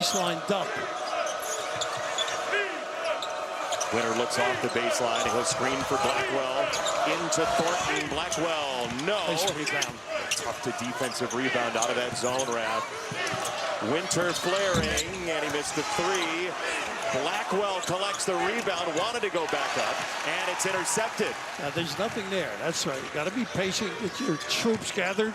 baseline dump. Winner looks off the baseline. He'll screen for Blackwell. Into Thornton. Blackwell, no. Nice rebound. Tough to defensive rebound out of that zone, Raph. Winter flaring, and he missed the three. Blackwell collects the rebound, wanted to go back up, and it's intercepted. Now, there's nothing there. That's right. You got to be patient. Get your troops gathered.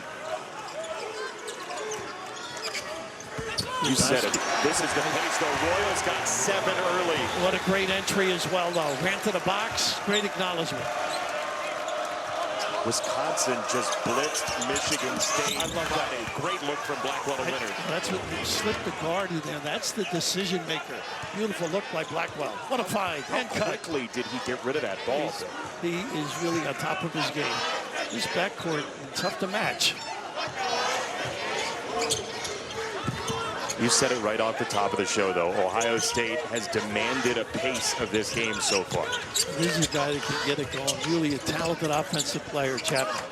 You said it. This is the pace, though. Royals got 7 early. What a great entry as well, though. Ran to the box. Great acknowledgement. Wisconsin just blitzed Michigan State. I love that. A great look from Blackwell to Winter. That's what slipped the guard in there. That's the decision maker. Beautiful look by Blackwell. What a find. How quickly did he get rid of that ball? He is really on top of his game. His backcourt, tough to match. You said it right off the top of the show, though. Ohio State has demanded a pace of this game so far. This is a guy that can get it going. Really a talented offensive player, Chapman.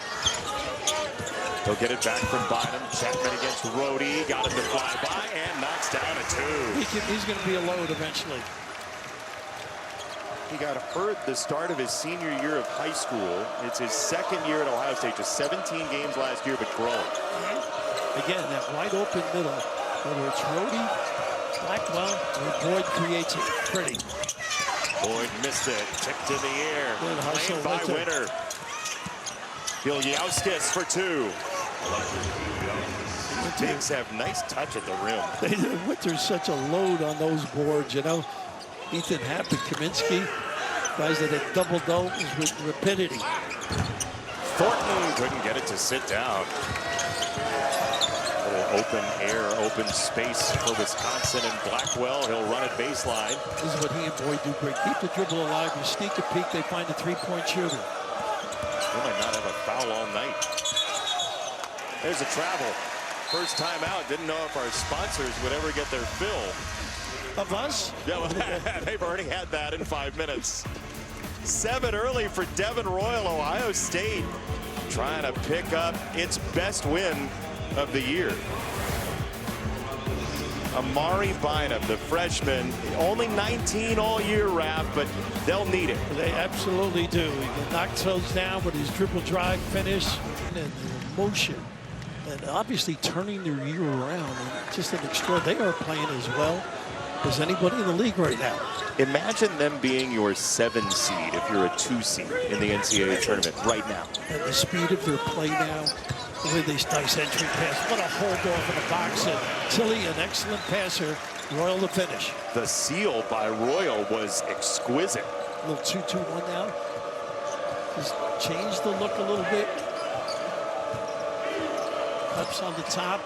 He'll get it back from Bynum. Chapman against Rhodey. Got him to fly by and knocks down a 2. He's going to be a load eventually. He got hurt the start of his senior year of high school. It's his second year at Ohio State. Just 17 games last year, but growing. Again, that wide open middle. Whether it's Rhodey, Blackwell, or Boyd creates it pretty. Boyd missed it. Tipped in the air. Played by Winter. Bilyauskas for 2. The Bigs have nice touch at the rim. Winter's such a load on those boards, you know. Ethan Happ and Kaminsky, guys that had double doubles with rapidity. Thornton couldn't get it to sit down. Open air, open space for Wisconsin, and Blackwell, he'll run it baseline. This is what he and Boyd do great. Keep the dribble alive. You sneak a peek, they find a three-point shooter. They might not have a foul all night. There's a travel. First time out. Didn't know if our sponsors would ever get their fill. Of us? Yeah, well, they've already had that in 5 minutes. 7 early for Devin Royal, Ohio State, trying to pick up its best win of the year. Amari Bynum, the freshman, only 19 all year, Raph, but they'll need it. They absolutely do. He can knock those down with his dribble drive finish and the motion. And obviously turning their year around. And just an extraordinary. They are playing as well as anybody in the league right now. Imagine them being your 7 seed if you're a 2 seed in the NCAA tournament right now. And the speed of their play now. With this nice entry pass. What a hold off in the box. And Tilly, an excellent passer. Royal to finish. The seal by Royal was exquisite. A little 2-2-1 now. Just changed the look a little bit. Ups on the top.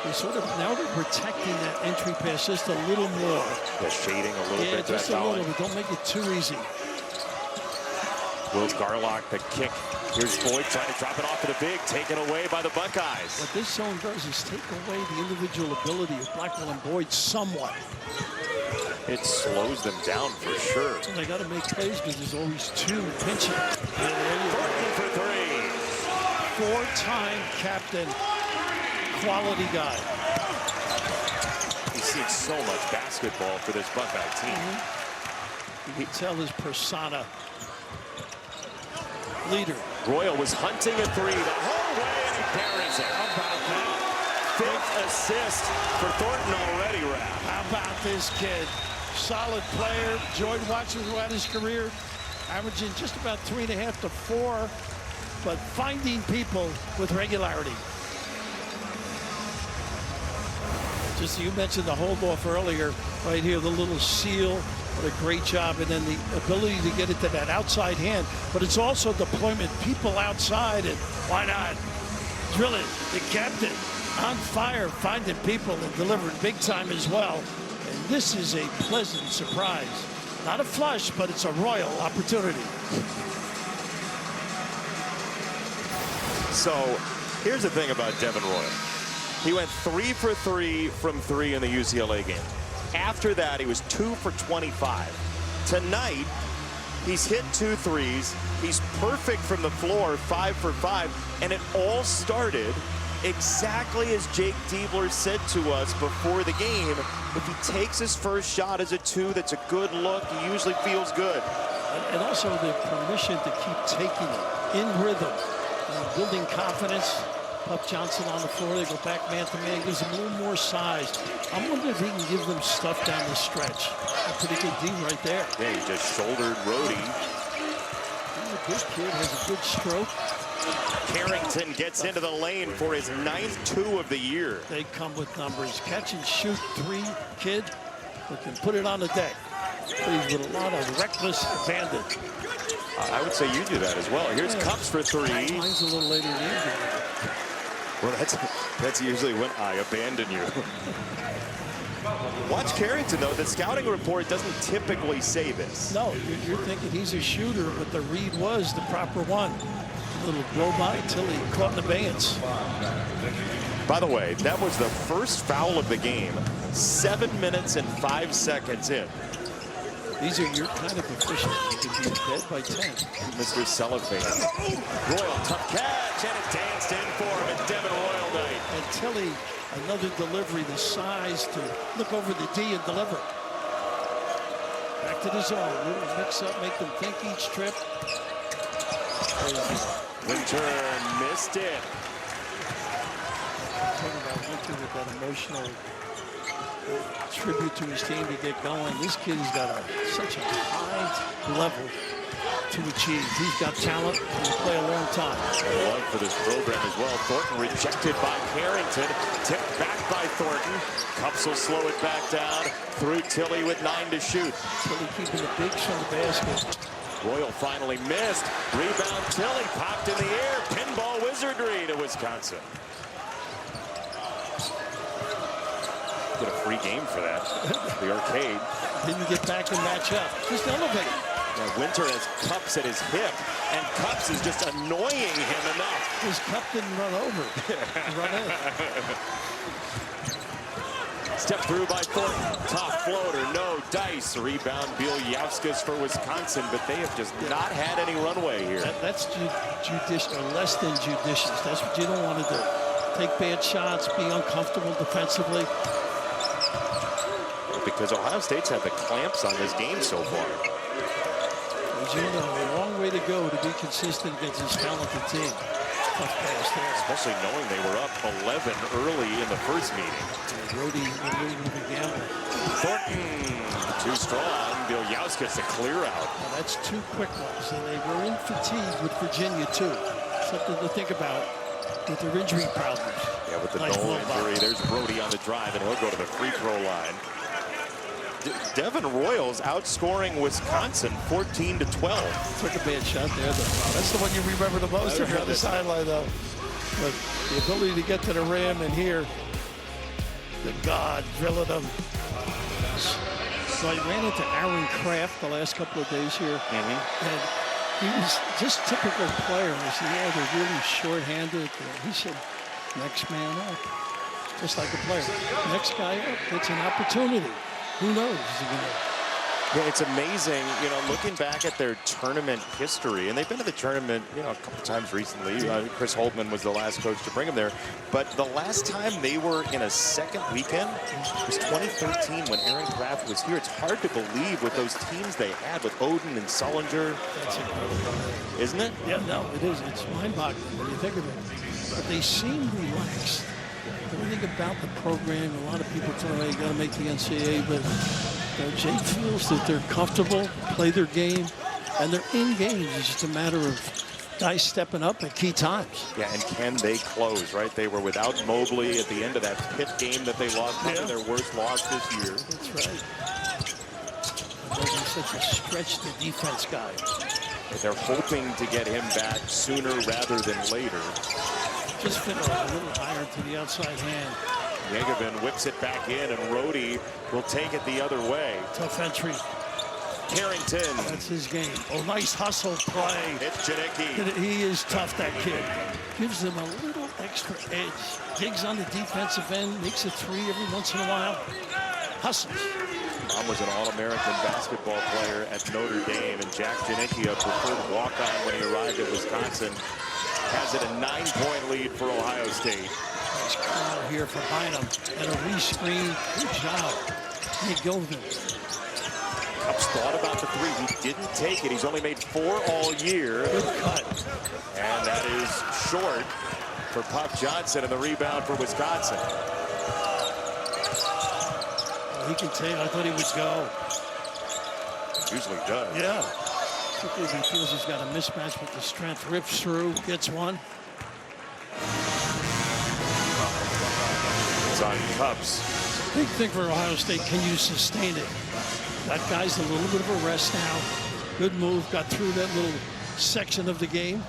They sort of now they're protecting that entry pass just a little more. They're shading a little bit. Just a little bit. Don't make it too easy. Will Garlock the kick. Here's Boyd trying to drop it off to the big, taken away by the Buckeyes. What this zone does is take away the individual ability of Blackwell and Boyd somewhat. It slows them down for sure. So they got to make plays because there's always 2 pinching. Thornton for 3. 4-time captain, quality guy. He's seen so much basketball for this Buckeye team. You can tell his persona. Leader. Royal was hunting a 3 the whole way, and he buries it. How about that? 5th assist for Thornton already, Raph. How about this kid? Solid player. Enjoyed watching throughout his career. Averaging just about 3.5 to 4, but finding people with regularity. Just you mentioned the hold off earlier. Right here, the little seal. What a great job, and then the ability to get it to that outside hand, but it's also deployment, people outside, and why not? Drill it, the captain, on fire, finding people and delivering big time as well. And this is a pleasant surprise. Not a flush, but it's a Royal opportunity. So here's the thing about Devin Royal. He went 3 for 3 from 3 in the UCLA game. After that, he was 2 for 25. Tonight, he's hit 2 threes. He's perfect from the floor, 5 for 5. And it all started exactly as Jake Diebler said to us before the game. If he takes his first shot as a 2, that's a good look. He usually feels good. And also the permission to keep taking it in rhythm, building confidence. Pup Johnson on the floor. They go back man-to-man. Gives them a little more size. I'm wondering if he can give them stuff down the stretch. A pretty good D right there. Yeah, he just shouldered Rhodey. He's a good kid. Has a good stroke. Carrington gets into the lane for his 9th 2 of the year. They come with numbers. Catch and shoot 3 kid who can put it on the deck. Plays with a lot of reckless abandon. I would say you do that as well. Here's Cups for 3. Mine's a little later in the evening. Well, that's usually when I abandon you. Watch Carrington, though. The scouting report doesn't typically say this. No, you're thinking he's a shooter, but the read was the proper one. A little blow by until he caught in abeyance. By the way, that was the first foul of the game. 7 minutes and 5 seconds in. These are your kind of efficient. You could be dead by 10. Mr. Cellophane. Royal, tough catch, and it danced in for him at Devin Royal night. And Tilly, another delivery, the size to look over the D and deliver. Back to the zone. Little mix up, make them think each trip. Winter missed it. Talking about Winter with that emotional tribute to his team to get going. This kid has got such a high level to achieve. He's got talent and will play a long time. One for this program as well. Thornton rejected by Carrington. Tipped back by Thornton. Cups will slow it back down. Through Tilly with 9 to shoot. Tilly keeping the bigs from the basket. Royal finally missed. Rebound Tilly popped in the air. Pinball wizardry to Wisconsin. Get a free game for that. The arcade. Didn't get back and match up. Just elevate. Now Winter has Cups at his hip, and Cups is just annoying him enough. His cup didn't run over. Run in. Step through by Thornton. Top floater, no dice. Rebound Bieljauskas for Wisconsin, but they have just not had any runway here. That's judicious, or less than judicious. That's what you don't want to do. Take bad shots, be uncomfortable defensively. Because Ohio State's had the clamps on this game so far. As you know, a long way to go to be consistent against this talented team. Tough pass there. Especially knowing they were up 11 early in the first meeting. Rhodey with the gamble. Thornton, too strong. Bieljauskas a clear out. Well, that's 2 quick ones, and they were in fatigue with Virginia, too. Something to think about with their injury problems. Yeah, with the nice Noel injury, there's Brody on the drive, and he'll go to the free throw line. Devin Royals outscoring Wisconsin 14 to 12. Took a bad shot there, though. That's the one you remember the most on the sideline, though. But the ability to get to the rim and here, the God drilling them. So I ran into Aaron Kraft the last couple of days here, and he was just typical player. I said, yeah, they're really short-handed. He said, next man up, just like a player. Next guy up gets an opportunity. Who knows? Yeah, it's amazing, you know, looking back at their tournament history, and they've been to the tournament, you know, a couple times recently. Chris Holtman was the last coach to bring them there. But the last time they were in a second weekend was 2013 when Aaron Kraft was here. It's hard to believe with those teams they had with Oden and Sullinger. That's incredible. Isn't it? Yeah, no, it is. It's mind-boggling when you think of it. But they seem relaxed. Everything about the program, a lot of people tell me, you got to make the NCAA, but Jake feels that they're comfortable, play their game, and they're in games. It's just a matter of guys stepping up at key times. Yeah, and can they close, right? They were without Mobley at the end of that Pitt game that they lost, probably their worst loss this year. That's right. Mobley's such a stretch the defense guy. But they're hoping to get him back sooner rather than later. Just fit a little higher to the outside hand. Yegevin whips it back in, and Rhodey will take it the other way. Tough entry. Carrington. That's his game. Oh, nice hustle play. It's Janicki. He is tough, that kid. Gives them a little extra edge. Digs on the defensive end, makes a 3 every once in a while. Hustles. Mom was an All-American basketball player at Notre Dame, and Jack Janicki, a preferred walk-on when he arrived at Wisconsin, has it a 9-point lead for Ohio State. Nice call here for Bynum. And a re-screen. Good job. Nick Gilvin. Cupps thought about the three. He didn't take it. He's only made 4 all year. Good cut. And that is short for Puff Johnson, and the rebound for Wisconsin. He can take. I thought he would go. Usually does. Yeah. Particularly if he feels he's got a mismatch with the strength. Rips through, gets one. It's on Cupps. Big thing for Ohio State. Can you sustain it? That guy's a little bit of a rest now. Good move. Got through that little section of the game.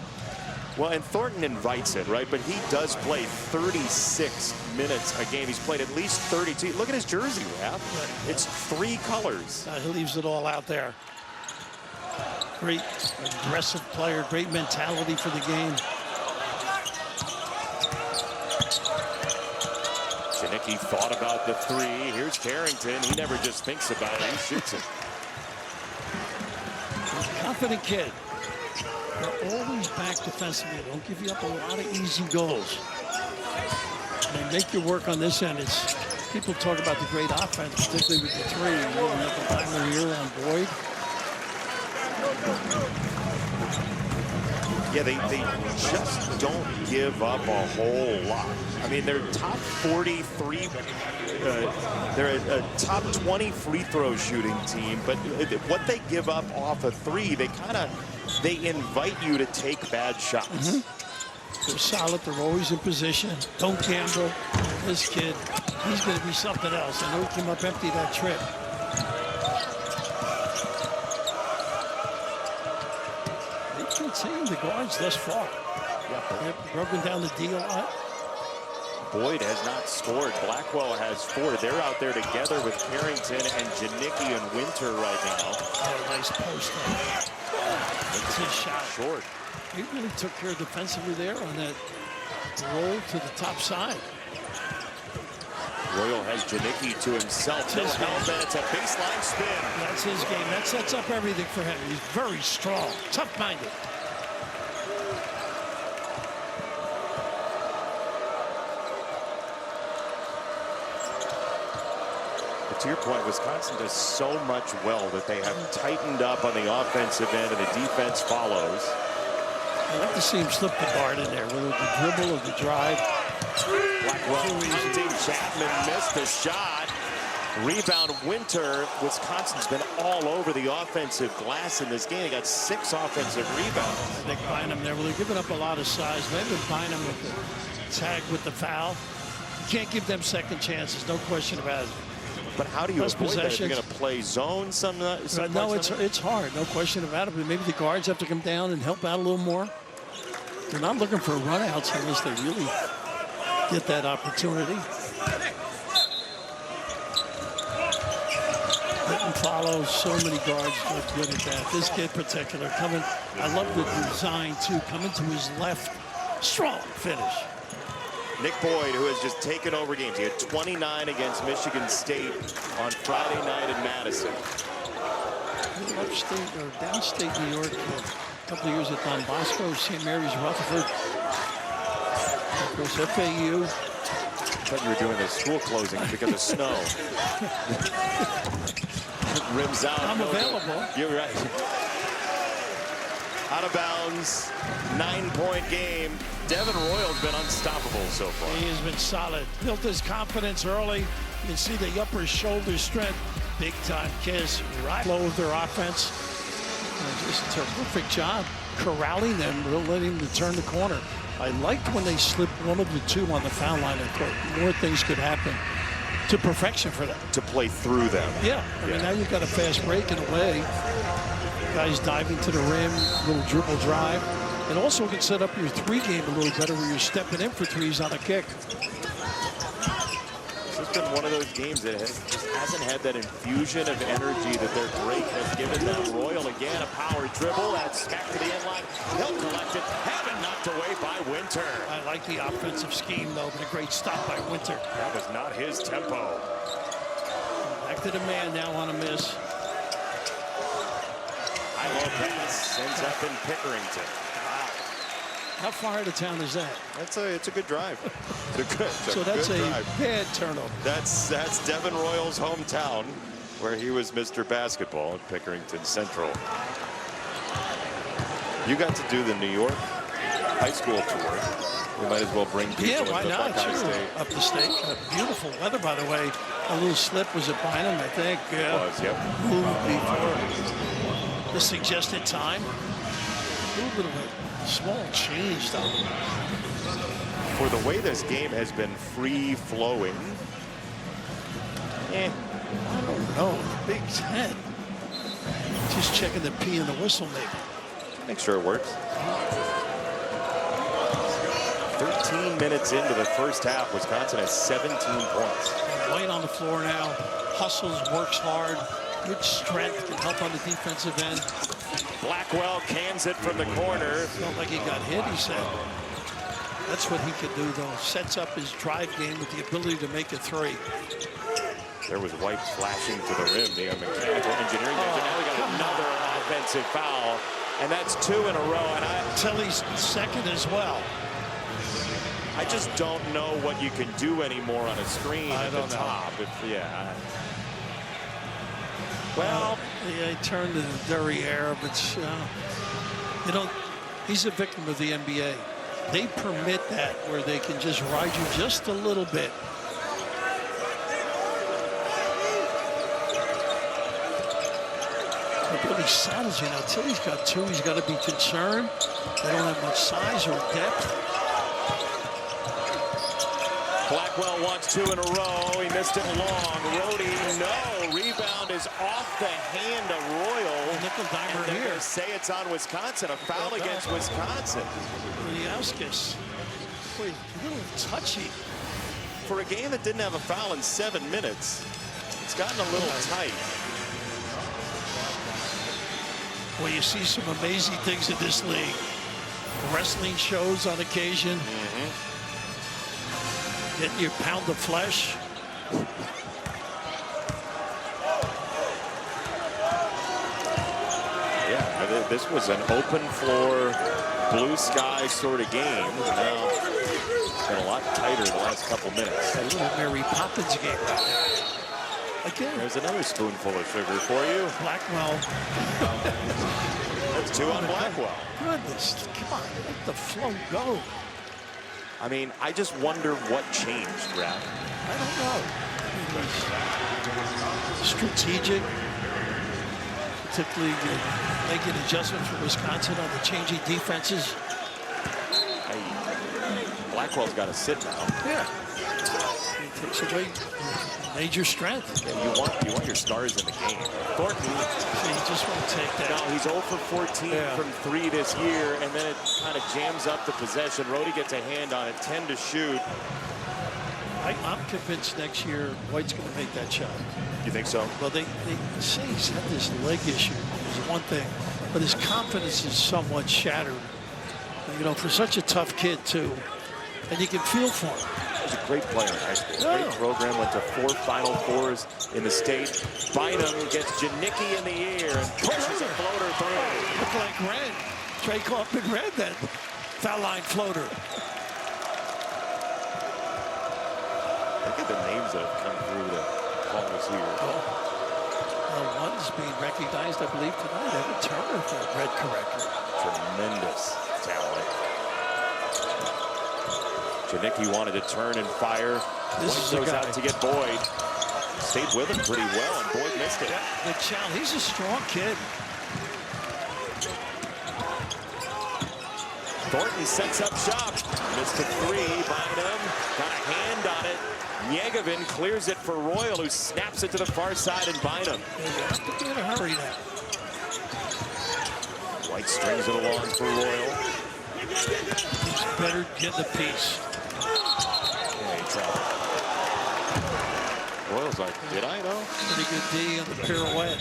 Well, and Thornton invites it, right? But he does play 36 minutes a game. He's played at least 32. Look at his jersey, Raph. It's 3 colors. He leaves it all out there. Great aggressive player. Great mentality for the game. Janicki thought about the 3. Here's Carrington. He never just thinks about it. He shoots it. Confident kid. They're always back defensively. They don't give you up a lot of easy goals. They make you work on this end. It's people talk about the great offense, particularly with the 3. You have the timer here on Boyd. Yeah, they just don't give up a whole lot. I mean, they're top 43. They're a top 20 free throw shooting team, but what they give up off a 3, they invite you to take bad shots. They're solid. They're always in position. Don't gamble. This kid, he's going to be something else. I know he came up empty that trip. They've contained the guards thus far. Yeah, They've broken down the D a lot. Boyd has not scored. Blackwell has 4. They're out there together with Carrington and Janicki and Winter right now. Oh, nice post up. That's his shot. Short. He really took care defensively there on that roll to the top side. Royal has Janicki to himself. That's his help, and it's a baseline spin. That's his game. That sets up everything for him. He's very strong, tough-minded. To your point, Wisconsin does so much well that they have tightened up on the offensive end, and the defense follows. I like to see him slip the guard in there, whether the dribble or the drive. Blackwell hunting. Chapman missed the shot. Rebound Winter. Wisconsin's been all over the offensive glass in this game. They got 6 offensive rebounds. I think Bynum there. Well, they're giving up a lot of size. Maybe Bynum with the tag with the foul. You can't give them second chances, no question about it. But how do you avoid that if you're going to play zone some no, it's hard, no question about it. But maybe the guards have to come down and help out a little more. They're not looking for runouts unless they really get that opportunity. Hit and follow, so many guards look good at that. This kid in particular coming, I love the design too, coming to his left, strong finish. Nick Boyd, who has just taken over games. He had 29 against Michigan State on Friday night in Madison. Upstate or downstate New York, a couple of years at Don Bosco, St. Mary's, Rutherford. Of course, FAU. I thought you were doing the school closing because of snow. Rims out. I'm available. You're right. Out of bounds, 9-point game. Devin Royal's been unstoppable so far. He has been solid. Built his confidence early. You can see the upper shoulder strength. Big time kiss. Right flow of their offense. Just a terrific job corralling them, really letting them turn the corner. I liked when they slipped one of the 2 on the foul line. I thought more things could happen to perfection for them. To play through them. Yeah. I mean, now you've got a fast break in a way. Guys diving to the rim, little dribble drive. And also can set up your 3 game a little better where you're stepping in for 3s on a kick. It's been one of those games that just hasn't had that infusion of energy that their break has given them. Royal again, a power dribble. That's back to the end line. He'll collect it. Have it knocked away by Winter. I like the offensive scheme, though, but a great stop by Winter. That was not his tempo. Back to the man now on a miss. High low pass ends up in Pickerington. How far out of town is that? It's a good drive. So that's a bad turnover. That's Devin Royal's hometown, where he was Mr. Basketball at Pickerington Central. You got to do the New York high school tour. We might as well bring people why into not? Buckeye Sure. State. Up the state. Beautiful weather, by the way. A little slip was at Bynum, I think. It was, yep. Moved before the suggested time. A little bit of a small change, though. For the way this game has been free-flowing, I don't know. Big Ten. Just checking the P and the whistle, maybe. make sure it works. 13 minutes into the first half, Wisconsin has 17 points. White on the floor now. Hustles, works hard. Good strength, can help on the defensive end. Blackwell cans it from the corner. Felt like he got hit, he said. That's what he could do, though. Sets up his drive game with the ability to make a three. There was White flashing to the rim. The mechanical engineering. Now we got another offensive foul, and that's 2 in a row. And Tilly's second as well. I just don't know what you can do anymore on a screen at the top. Well, he turned to the derriere, but you know, he's a victim of the NBA. They permit that where they can just ride you just a little bit. But Billy Saddles, you know, Tilly's got 2. He's got to be concerned. They don't have much size or depth. Blackwell wants 2 in a row. He missed it long. Rhodey, no. Rebound is off the hand of Royal. Nickel dimer here. Say it's on Wisconsin. A foul against Wisconsin. Liauskis. Boy, a little touchy. For a game that didn't have a foul in 7 minutes, it's gotten a little tight. Well, you see some amazing things in this league. Wrestling shows on occasion. Getting your pound of flesh. Yeah, this was an open floor, blue sky sort of game. Now it's been a lot tighter the last couple minutes. A little Mary Poppins game right now. Again, there's another spoonful of sugar for you. Blackwell. That's 2 on Blackwell. Goodness, come on, let the flow go. I mean, I just wonder what changed, Raph. I don't know. It was strategic, particularly making adjustments for Wisconsin on the changing defenses. Blackwell's got to sit now. Yeah. He takes away major strength. Yeah, you want your stars in the game. Thornton, so you just want to take that. No, he's 0 for 14 from 3 this year, and then it kind of jams up the possession. Rhodey gets a hand on it, 10 to shoot. I'm convinced next year White's going to make that shot. You think so? Well, they say he's had this leg issue is one thing, but his confidence is somewhat shattered. You know, for such a tough kid too, and you can feel for him. He's a great player in high school. Great program. Went to 4 Final Fours in the state. Bynum gets Janicki in the ear and pushes a floater through. Looked like red. Trey Kaufman read that foul line floater. Look at the names that have come through the calls here. Well, one's being recognized, I believe, tonight. Evan Turner for red corrector. Tremendous talent. Janicki wanted to turn and fire. This goes out to get Boyd. Stayed with him pretty well, and Boyd missed it. Good challenge. He's a strong kid. Thornton sets up shop. Missed a 3. Bynum got a hand on it. Yegovin clears it for Royal, who snaps it to the far side, and Bynum. You have to be in a hurry now. White strings it along for Royal. He's better get the piece. Royal's like, did I though? Pretty good D on the pirouette.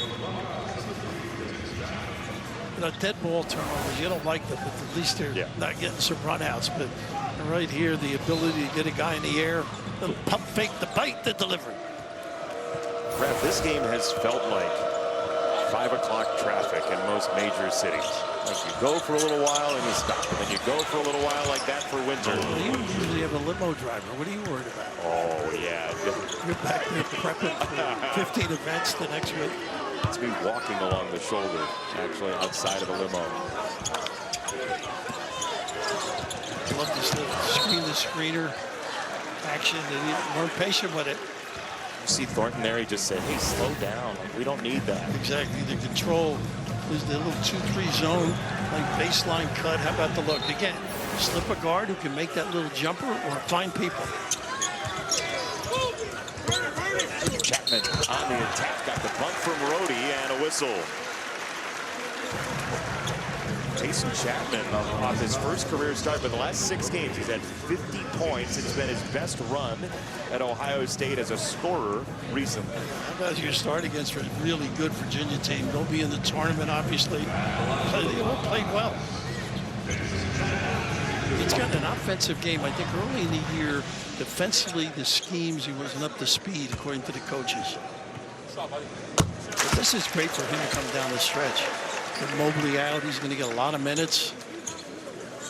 You know, dead ball turnovers, you don't like them, but at least they're not getting some runouts. But right here, the ability to get a guy in the air, little pump fake, the bite, the delivery. Raph, this game has felt like 5 o'clock traffic in most major cities. Like you go for a little while and you stop, and then you go for a little while like that for Winter. Well, you usually have a limo driver. What are you worried about? Oh, yeah. You're back there prepping for 15 events the next week. It's me walking along the shoulder, actually, outside of the limo. Love this little screen-to-screener action. They weren't patient with it. You see Thornton there, he just said, hey, slow down. Like, we don't need that. Exactly. The control is the little 2-3 zone, like baseline cut. How about the look? Again, slip a guard who can make that little jumper or find people. Chapman on the attack, got the bump from Rhodey and a whistle. Jason Chapman off his first career start, but the last 6 games he's had 50 points. It's been his best run at Ohio State as a scorer recently. How about your start against a really good Virginia team? They'll be in the tournament, obviously. They all played well. He's got an offensive game. I think early in the year, defensively, the schemes, he wasn't up to speed, according to the coaches. But this is great for him to come down the stretch. With Mobley out, he's going to get a lot of minutes.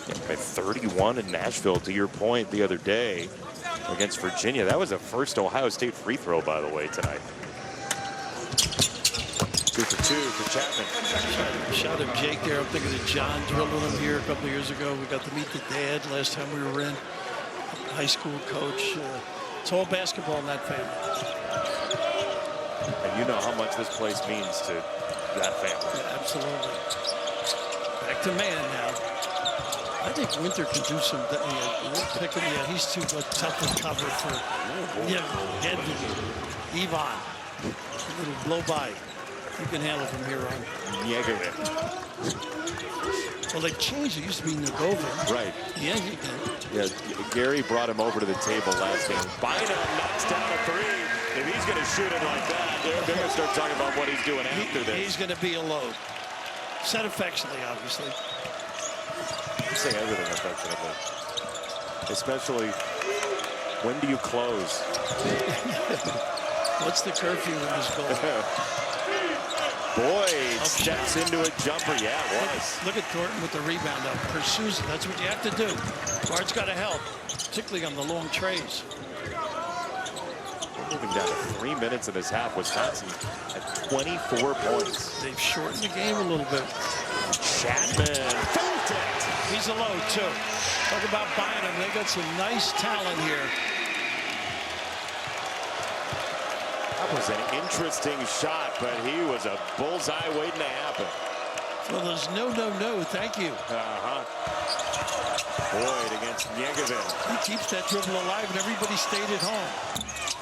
Yeah, by 31 in Nashville, to your point the other day against Virginia. That was the first Ohio State free throw, by the way, tonight. 2 for 2 for Chapman. Shot of Jake there. I'm thinking of John dribbling him here a couple of years ago. We got to meet the dad last time we were in. High school coach. It's all basketball in that family. And you know how much this place means to that family. Yeah, absolutely. Back to man now. I think Winter can do some. Pick him. Yeah, he's too tough to cover for. Yvonne. A little blow by. You can handle from here on. Yeager. Well, they changed. It used to be Nagovin. Right. Yeah, you can. Yeah, Gary brought him over to the table last game. Bynum knocks down a 3. If he's going to shoot it like that, they're going to start talking about what he's doing after this. He's going to be a load. Said affectionately, obviously. You say everything affectionately. Especially, when do you close? What's the curfew in this goal? Boyd steps into a jumper. Yeah, it was. Look at Thornton with the rebound up. Pursues it. That's what you have to do. Guard's got to help, particularly on the long trays. Moving down to 3 minutes in this half. Wisconsin at 24 points. They've shortened the game a little bit. Chapman. He's a load, too. Talk about Bynum. They got some nice talent here. That was an interesting shot, but he was a bullseye waiting to happen. Well, there's no, thank you. Boyd against Yeager. He keeps that dribble alive, and everybody stayed at home.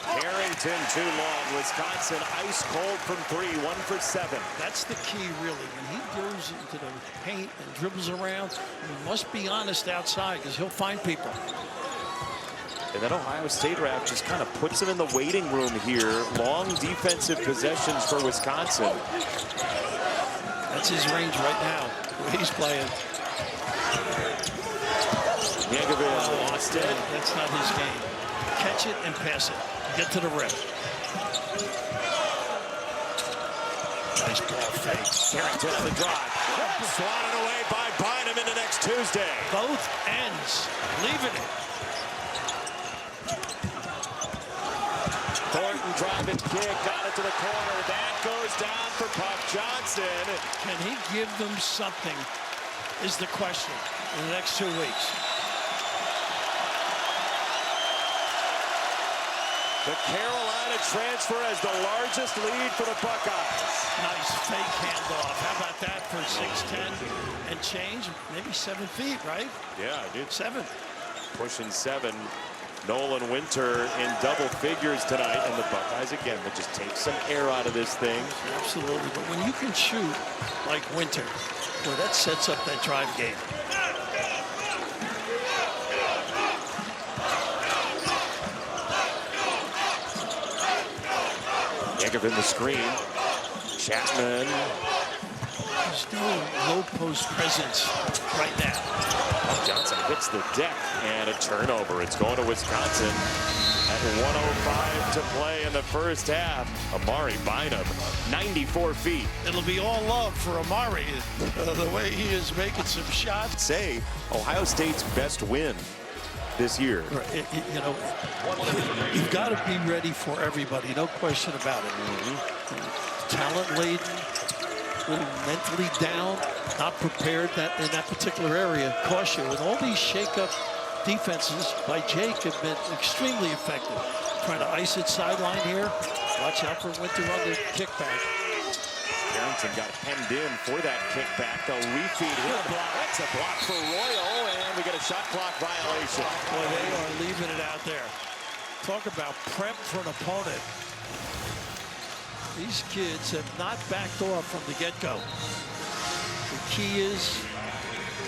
Harrington too long. Wisconsin ice cold from 3, 1 for 7. That's the key, really. When he goes into the paint and dribbles around, he must be honest outside because he'll find people. And then Ohio State ref just kind of puts him in the waiting room here. Long defensive possessions for Wisconsin. That's his range right now, where he's playing. Yeager lost it. That's not his game. Catch it and pass it. Get to the rim. Nice ball fake. Harrington on the drive. Swatted away by Bynum into next Tuesday. Both ends. Leaving it. Thornton driving kick. Got it to the corner. That goes down for Puff Johnson. Can he give them something is the question in the next 2 weeks. The Carolina transfer has the largest lead for the Buckeyes. Nice fake handoff. How about that for 6'10" and change? Maybe 7 feet, right? Yeah, dude. 7. Pushing 7. Nolan Winter in double figures tonight. And the Buckeyes, again, will just take some air out of this thing. Absolutely. But when you can shoot like Winter, well, that sets up that drive game. Yeager in the screen. Chapman. There's no low post presence right now. Johnson hits the deck and a turnover. It's going to Wisconsin. At 1:05 to play in the first half, Amari Bynum, 94 feet. It'll be all love for Amari, the way he is making some shots. Say, Ohio State's best win this year. You know, you've got to be ready for everybody, no question about it. Talent-laden, really mentally down, not prepared in that particular area, cost you. And all these shake-up defenses by Jake have been extremely effective. Trying to ice it sideline here. Watch out for Winter on the kickback. Carrington got hemmed in for that kickback. They'll refeed here. That's a block for Royal, and we get a shot clock violation. Boy, they are leaving it out there. Talk about prep for an opponent. These kids have not backed off from the get-go. The key is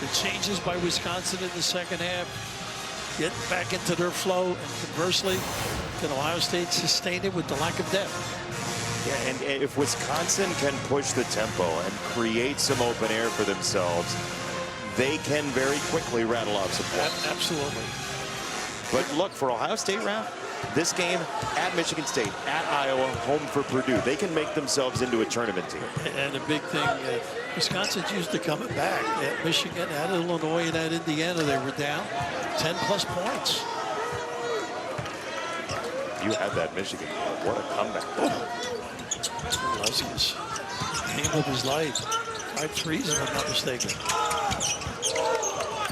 the changes by Wisconsin in the second half, get back into their flow, and conversely, can Ohio State sustain it with the lack of depth? Yeah, and if Wisconsin can push the tempo and create some open air for themselves, they can very quickly rattle off some points. Absolutely. But look, for Ohio State, round, this game at Michigan State, at Iowa, home for Purdue, they can make themselves into a tournament team. And the big thing, Wisconsin's used to coming back. At Michigan, at Illinois, and at Indiana, they were down 10+ points. You had that Michigan. What a comeback. Huskies, game of his life. 5 threes, if I'm not mistaken.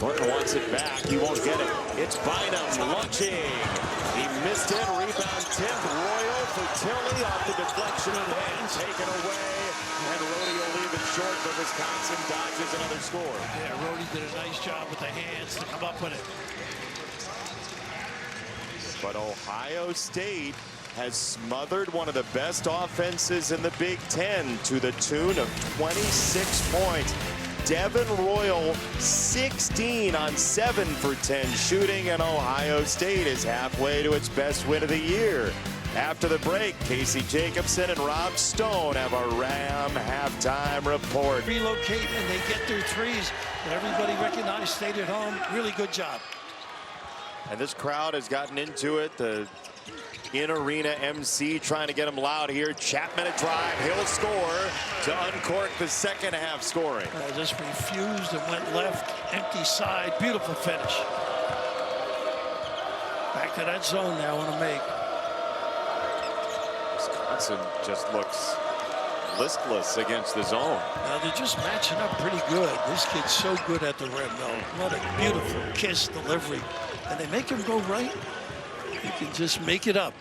Thornton wants it back. He won't get it. It's Bynum launching. He missed it. Rebound tip. Royal for Tilly off the deflection of the hand. Taken away. And Rhodey will leave it short, but Wisconsin dodges another score. Yeah, Rhodey did a nice job with the hands to come up with it. But Ohio State has smothered one of the best offenses in the Big Ten to the tune of 26 points. Devin Royal, 16 on 7 for 10 shooting, and Ohio State is halfway to its best win of the year. After the break, Casey Jacobson and Rob Stone have a Ram halftime report. Relocate and they get their threes. Everybody recognized, stayed at home. Really good job. And this crowd has gotten into it. The in-arena MC trying to get them loud here. Chapman a drive. He'll score to uncork the second half scoring. Just refused and went left. Empty side. Beautiful finish. Back to that zone now on a make. Wisconsin just looks listless against the zone. Now they're just matching up pretty good. This kid's so good at the rim, though. What a beautiful kiss delivery. And they make him go right. You can just make it up.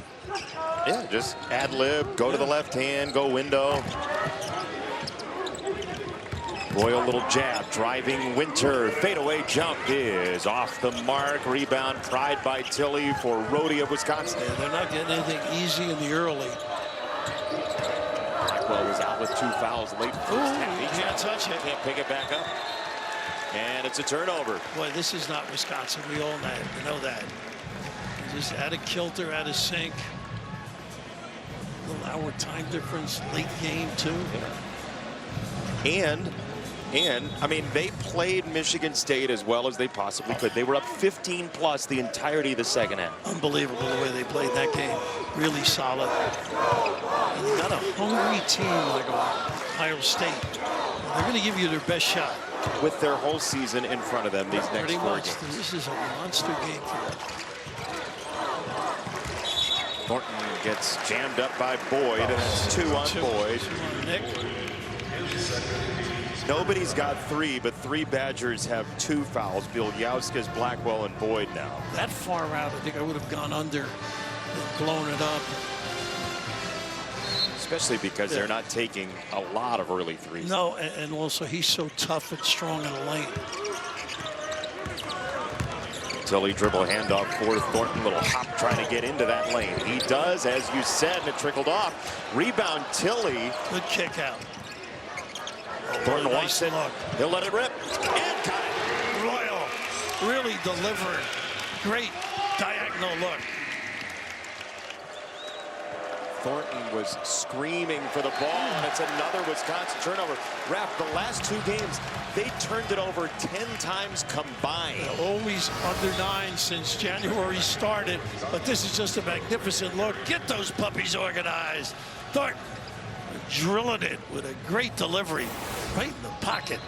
Yeah, just ad-lib, go to the left hand, go window. Royal little jab, driving Winter. Fadeaway jump is off the mark. Rebound tried by Tilly for Rhodey of Wisconsin. Yeah, they're not getting anything easy in the early. Blackwell was out with 2 fouls late first half. He can't touch it. Can't pick it back up. And it's a turnover. Boy, this is not Wisconsin. We all know that. Just out of kilter, out of sync. Little hour time difference, late game too. Yeah. And I mean, they played Michigan State as well as they possibly could. They were up 15+ the entirety of the second half. Unbelievable the way they played that game. Really solid. And you got a hungry team like Ohio State. They're going to give you their best shot. With their whole season in front of them, these next 4 games. This is a monster game for them. Thornton gets jammed up by Boyd, and it's 2 on Boyd. 2 on Nick. Nobody's got 3, but 3 Badgers have 2 fouls. Bielyauskas, Blackwell, and Boyd now. That far out, I think I would have gone under and blown it up. Especially because they're not taking a lot of early threes. No, and also he's so tough and strong in the lane. Tilly dribble handoff for Thornton. Little hop trying to get into that lane. He does, as you said, and it trickled off. Rebound Tilly. Good kick out. Thornton wants it. He'll let it rip. And cut it. Royal really delivering. Great diagonal look. Thornton was screaming for the ball, and it's another Wisconsin turnover. Ref, the last 2 games, they turned it over 10 times combined. They're always under 9 since January started, but this is just a magnificent look. Get those puppies organized. Thornton drilling it with a great delivery right in the pocket.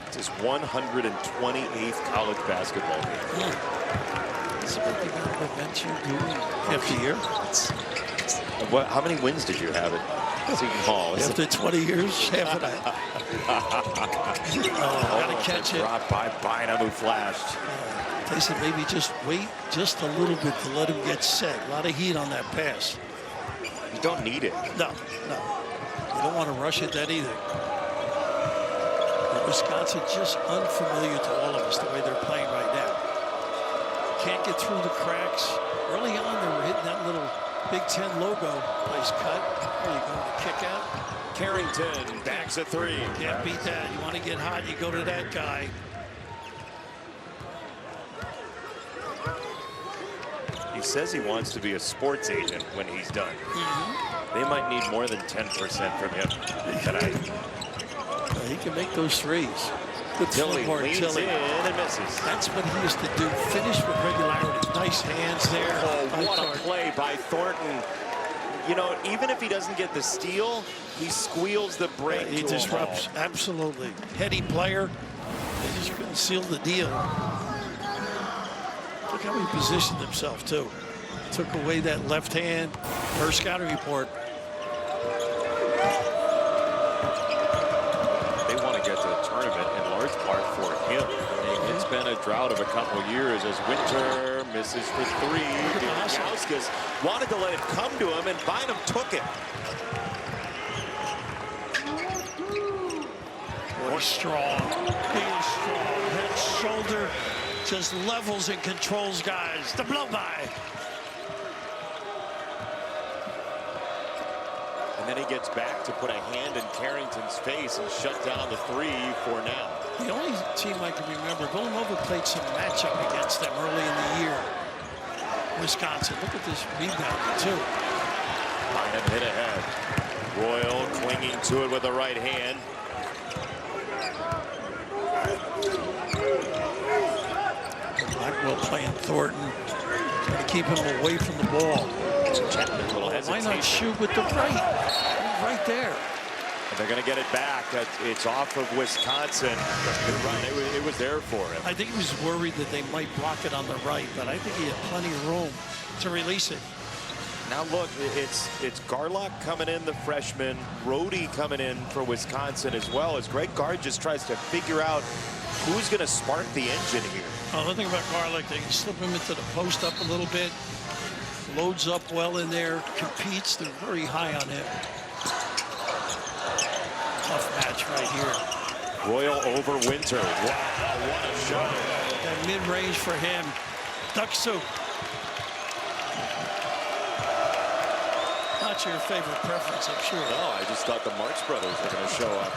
It's his 128th college basketball game. That's what they got to prevent you doing after year. How many wins did you have at Seton Hall? After 20 years, half of that. Got to catch it. Dropped by Bynum, who flashed. They said maybe just wait just a little bit to let him get set. A lot of heat on that pass. You don't need it. No. You don't want to rush it then either. But Wisconsin just unfamiliar to all of us the way they're playing right now. Can't get through the cracks. Early on, they were hitting that little Big Ten logo. Nice cut. There you go, the kick out. Carrington backs a 3. Can't beat that. You want to get hot, you go to that guy. He says he wants to be a sports agent when he's done. They might need more than 10% from him tonight. He can make those threes. Good Tilly leans Tilly. in and misses. That's what he used to do. Finish with regularity. Nice hands there. Oh, what a play by Thornton. You know, even if he doesn't get the steal, he squeals the break. He disrupts. Absolutely. Heady player. They just couldn't seal the deal. Look how he positioned himself, too. Took away that left hand. First scouting report. They want to get to the tournament in large part for him. It's been a drought of a couple years as Winter misses for 3. Demauskas wanted to let it come to him, and Bynum took it. Boy, strong. He is strong. Head, shoulder, just levels and controls guys. The blow by. And then he gets back to put a hand in Carrington's face and shut down the 3 for now. The only team I can remember, Villanova played some matchup against them early in the year. Wisconsin, look at this rebound, too. Bynum hit ahead. Royal clinging to it with the right hand. Blackwell playing Thornton, trying to keep him away from the ball. Why not shoot with the right? Right there. And they're going to get it back. It's off of Wisconsin. Good run. It was there for him. I think he was worried that they might block it on the right, but I think he had plenty of room to release it. Now look, it's Garlock coming in, the freshman. Rhodey coming in for Wisconsin as well, as Greg Gard just tries to figure out who's going to spark the engine here. Oh, the thing about Garlick, they can slip him into the post up a little bit. Loads up well in there, competes. They're very high on him. Tough match right here. Royal over Winter. Wow, what a shot. That mid-range for him. Duck soup. Not your favorite preference, I'm sure. No, I just thought the Marx Brothers were going to show up.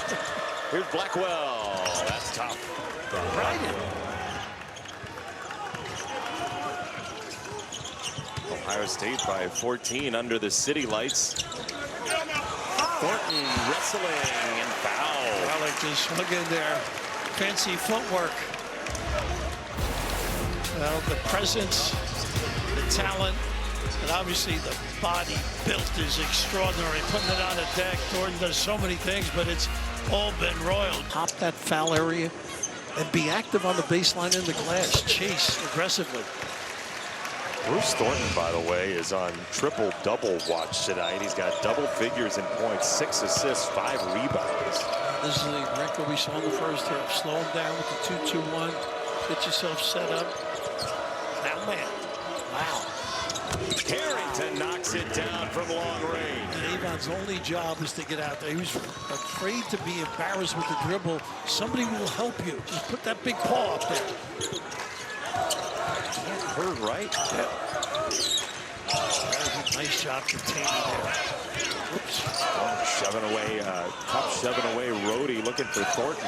Here's Blackwell. That's tough. Right. Ohio State by 14 under the city lights. Thornton wrestling and foul. I like this. Look in there. Fancy footwork. Well, the presence, the talent, and obviously the body built is extraordinary. Putting it on a deck, Thornton does so many things, but it's all been Royal. Top that foul area and be active on the baseline in the glass. Chase aggressively. Bruce Thornton, by the way, is on triple-double watch tonight. He's got double figures in points, 6 assists, 5 rebounds. This is the record we saw in the first half. Slow him down with the 2-2-1. Get yourself set up. Now, man. Wow. Carrington knocks it down from long range. And Avon's only job is to get out there. He was afraid to be embarrassed with the dribble. Somebody will help you. Just put that big paw up there. Heard right. Yeah. Nice job containing there. Oops. Oh, shoving away, Cup shoving away Rhodey, looking for Thornton.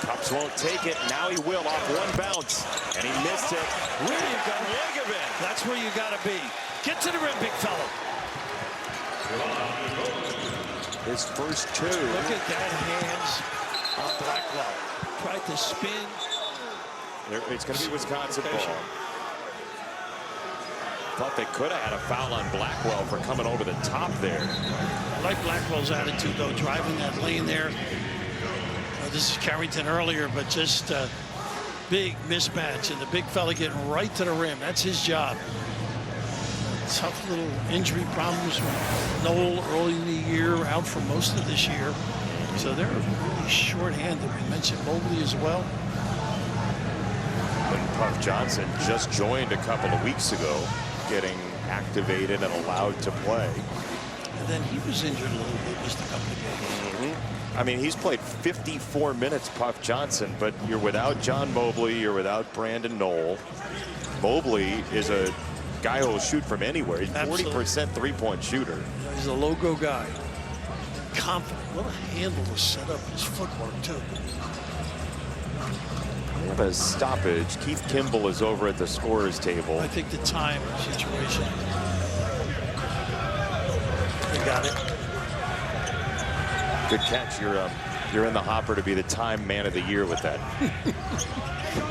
Cups won't take it. Now he will off one bounce. And he missed it. Where you got That's where you got to be. Get to the rim, big fella. His first two. Look at that hands on Blackwell. Tried to spin. It's going to be Wisconsin ball. Thought they could have had a foul on Blackwell for coming over the top there. I like Blackwell's attitude, though, driving that lane there. This is Carrington earlier, but just a big mismatch, and the big fella getting right to the rim. That's his job. Tough little injury problems with Noel early in the year, out for most of this year. So they're really short-handed. We mentioned Mobley as well. And Puff Johnson just joined a couple of weeks ago, getting activated and allowed to play. And then he was injured a little bit, missed a couple of games. I mean, he's played 54 minutes, Puff Johnson, but you're without John Mobley, you're without Brandon Knoll. Mobley is a guy who will shoot from anywhere. He's 40% three-point shooter. He's a logo guy. Confident. What a handle to set up his footwork, too. We have a stoppage. Keith Kimball is over at the scorer's table. I think the time situation. They got it. Good catch. You're in the hopper to be the Time Man of the Year with that.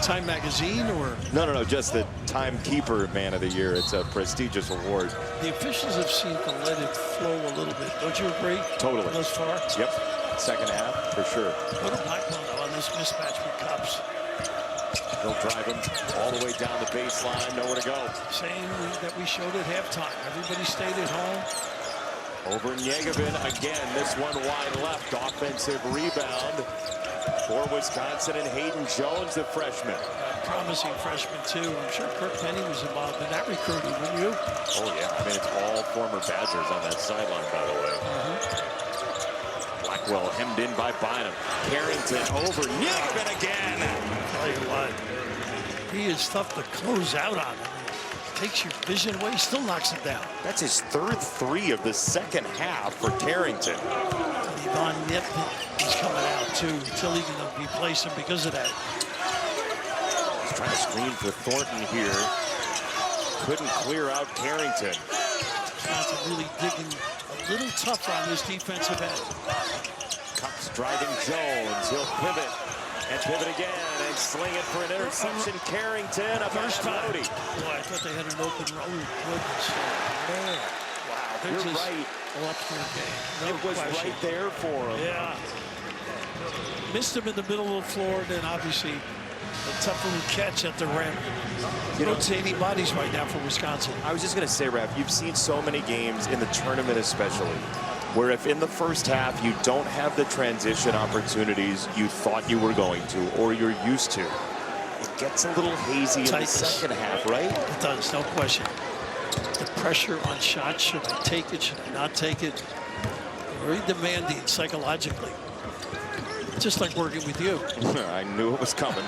Time Magazine or? No, just the Timekeeper Man of the Year. It's a prestigious award. The officials have seemed to let it flow a little bit. Don't you agree? Totally. Thus far? Yep. Second half, for sure. What a Blackwell on this mismatch with Cups. He'll drive him all the way down the baseline. Nowhere to go. Same that we showed at halftime. Everybody stayed at home. Over Nyegovin again. This one wide left. Offensive rebound for Wisconsin, and Hayden Jones, the freshman. Promising freshman, too. I'm sure Kirk Penny was involved in that recruiting, wouldn't you? Oh, yeah. I mean, it's all former Badgers on that sideline, by the way. Blackwell hemmed in by Bynum. Carrington over Nyegovin again. I'll tell you what, he is tough to close out on him. Takes your vision away, still knocks him down. That's his third three of the second half for Carrington. Yvonne Nip is coming out, too. Tilly going to replace him because of that. He's trying to screen for Thornton here. Couldn't clear out Carrington. Johnson really digging a little tougher on this defensive end. Cups driving Jones. He'll pivot and pivot again and sling it for an interception. Carrington, a First time. Brody. Boy, I thought they had an open road. Goodness. Man. Wow. They're You're just right. all up for a game. No It was question. right there for him. Yeah. Missed him in the middle of the floor, then obviously a tough little catch at the rim. You don't see any bodies right now for Wisconsin. I was just going to say, Raph, you've seen so many games in the tournament especially, where if in the first half you don't have the transition opportunities you thought you were going to or you're used to, it gets a little hazy in the second half, right? It does, no question. The pressure on shots, should I take it, should I not take it? Very demanding psychologically. Just like working with you. I knew it was coming.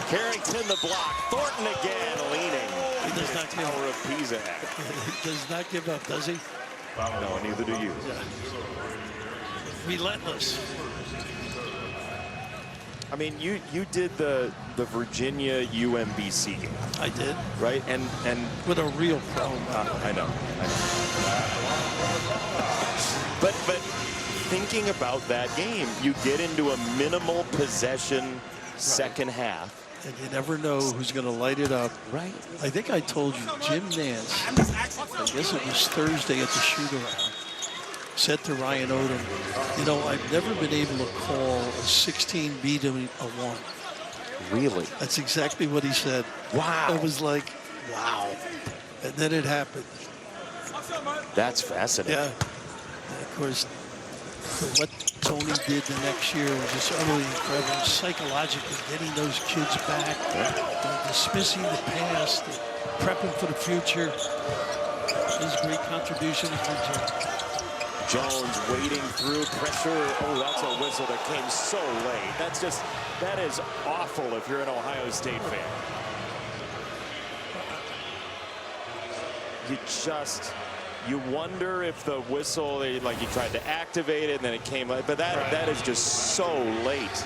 Carrington the block. Thornton again leaning. He does not give Power up. of Pisa. He does not give up, does he? No, neither do you. Yeah. Relentless. I mean, you did the Virginia UMBC game. I did. Right? And with a real pro. I know. But thinking about that game, you get into a minimal possession second half. And you never know who's going to light it up. Right. I think I told you, Jim Nance, I guess it was Thursday at the shoot-around, said to Ryan Odom, you know, I've never been able to call a 16 beat a 1. Really? That's exactly what he said. Wow. It was like, wow. And then it happened. That's fascinating. Yeah. And of course, what Tony did the next year was just utterly incredible. Psychologically, getting those kids back, dismissing the past, prepping for the future. His great contribution to Virginia. Jones waiting through pressure. Oh, that's a whistle that came so late. That is awful if you're an Ohio State fan. You wonder if the whistle, like you tried to activate it and then it came late, but that is just so late.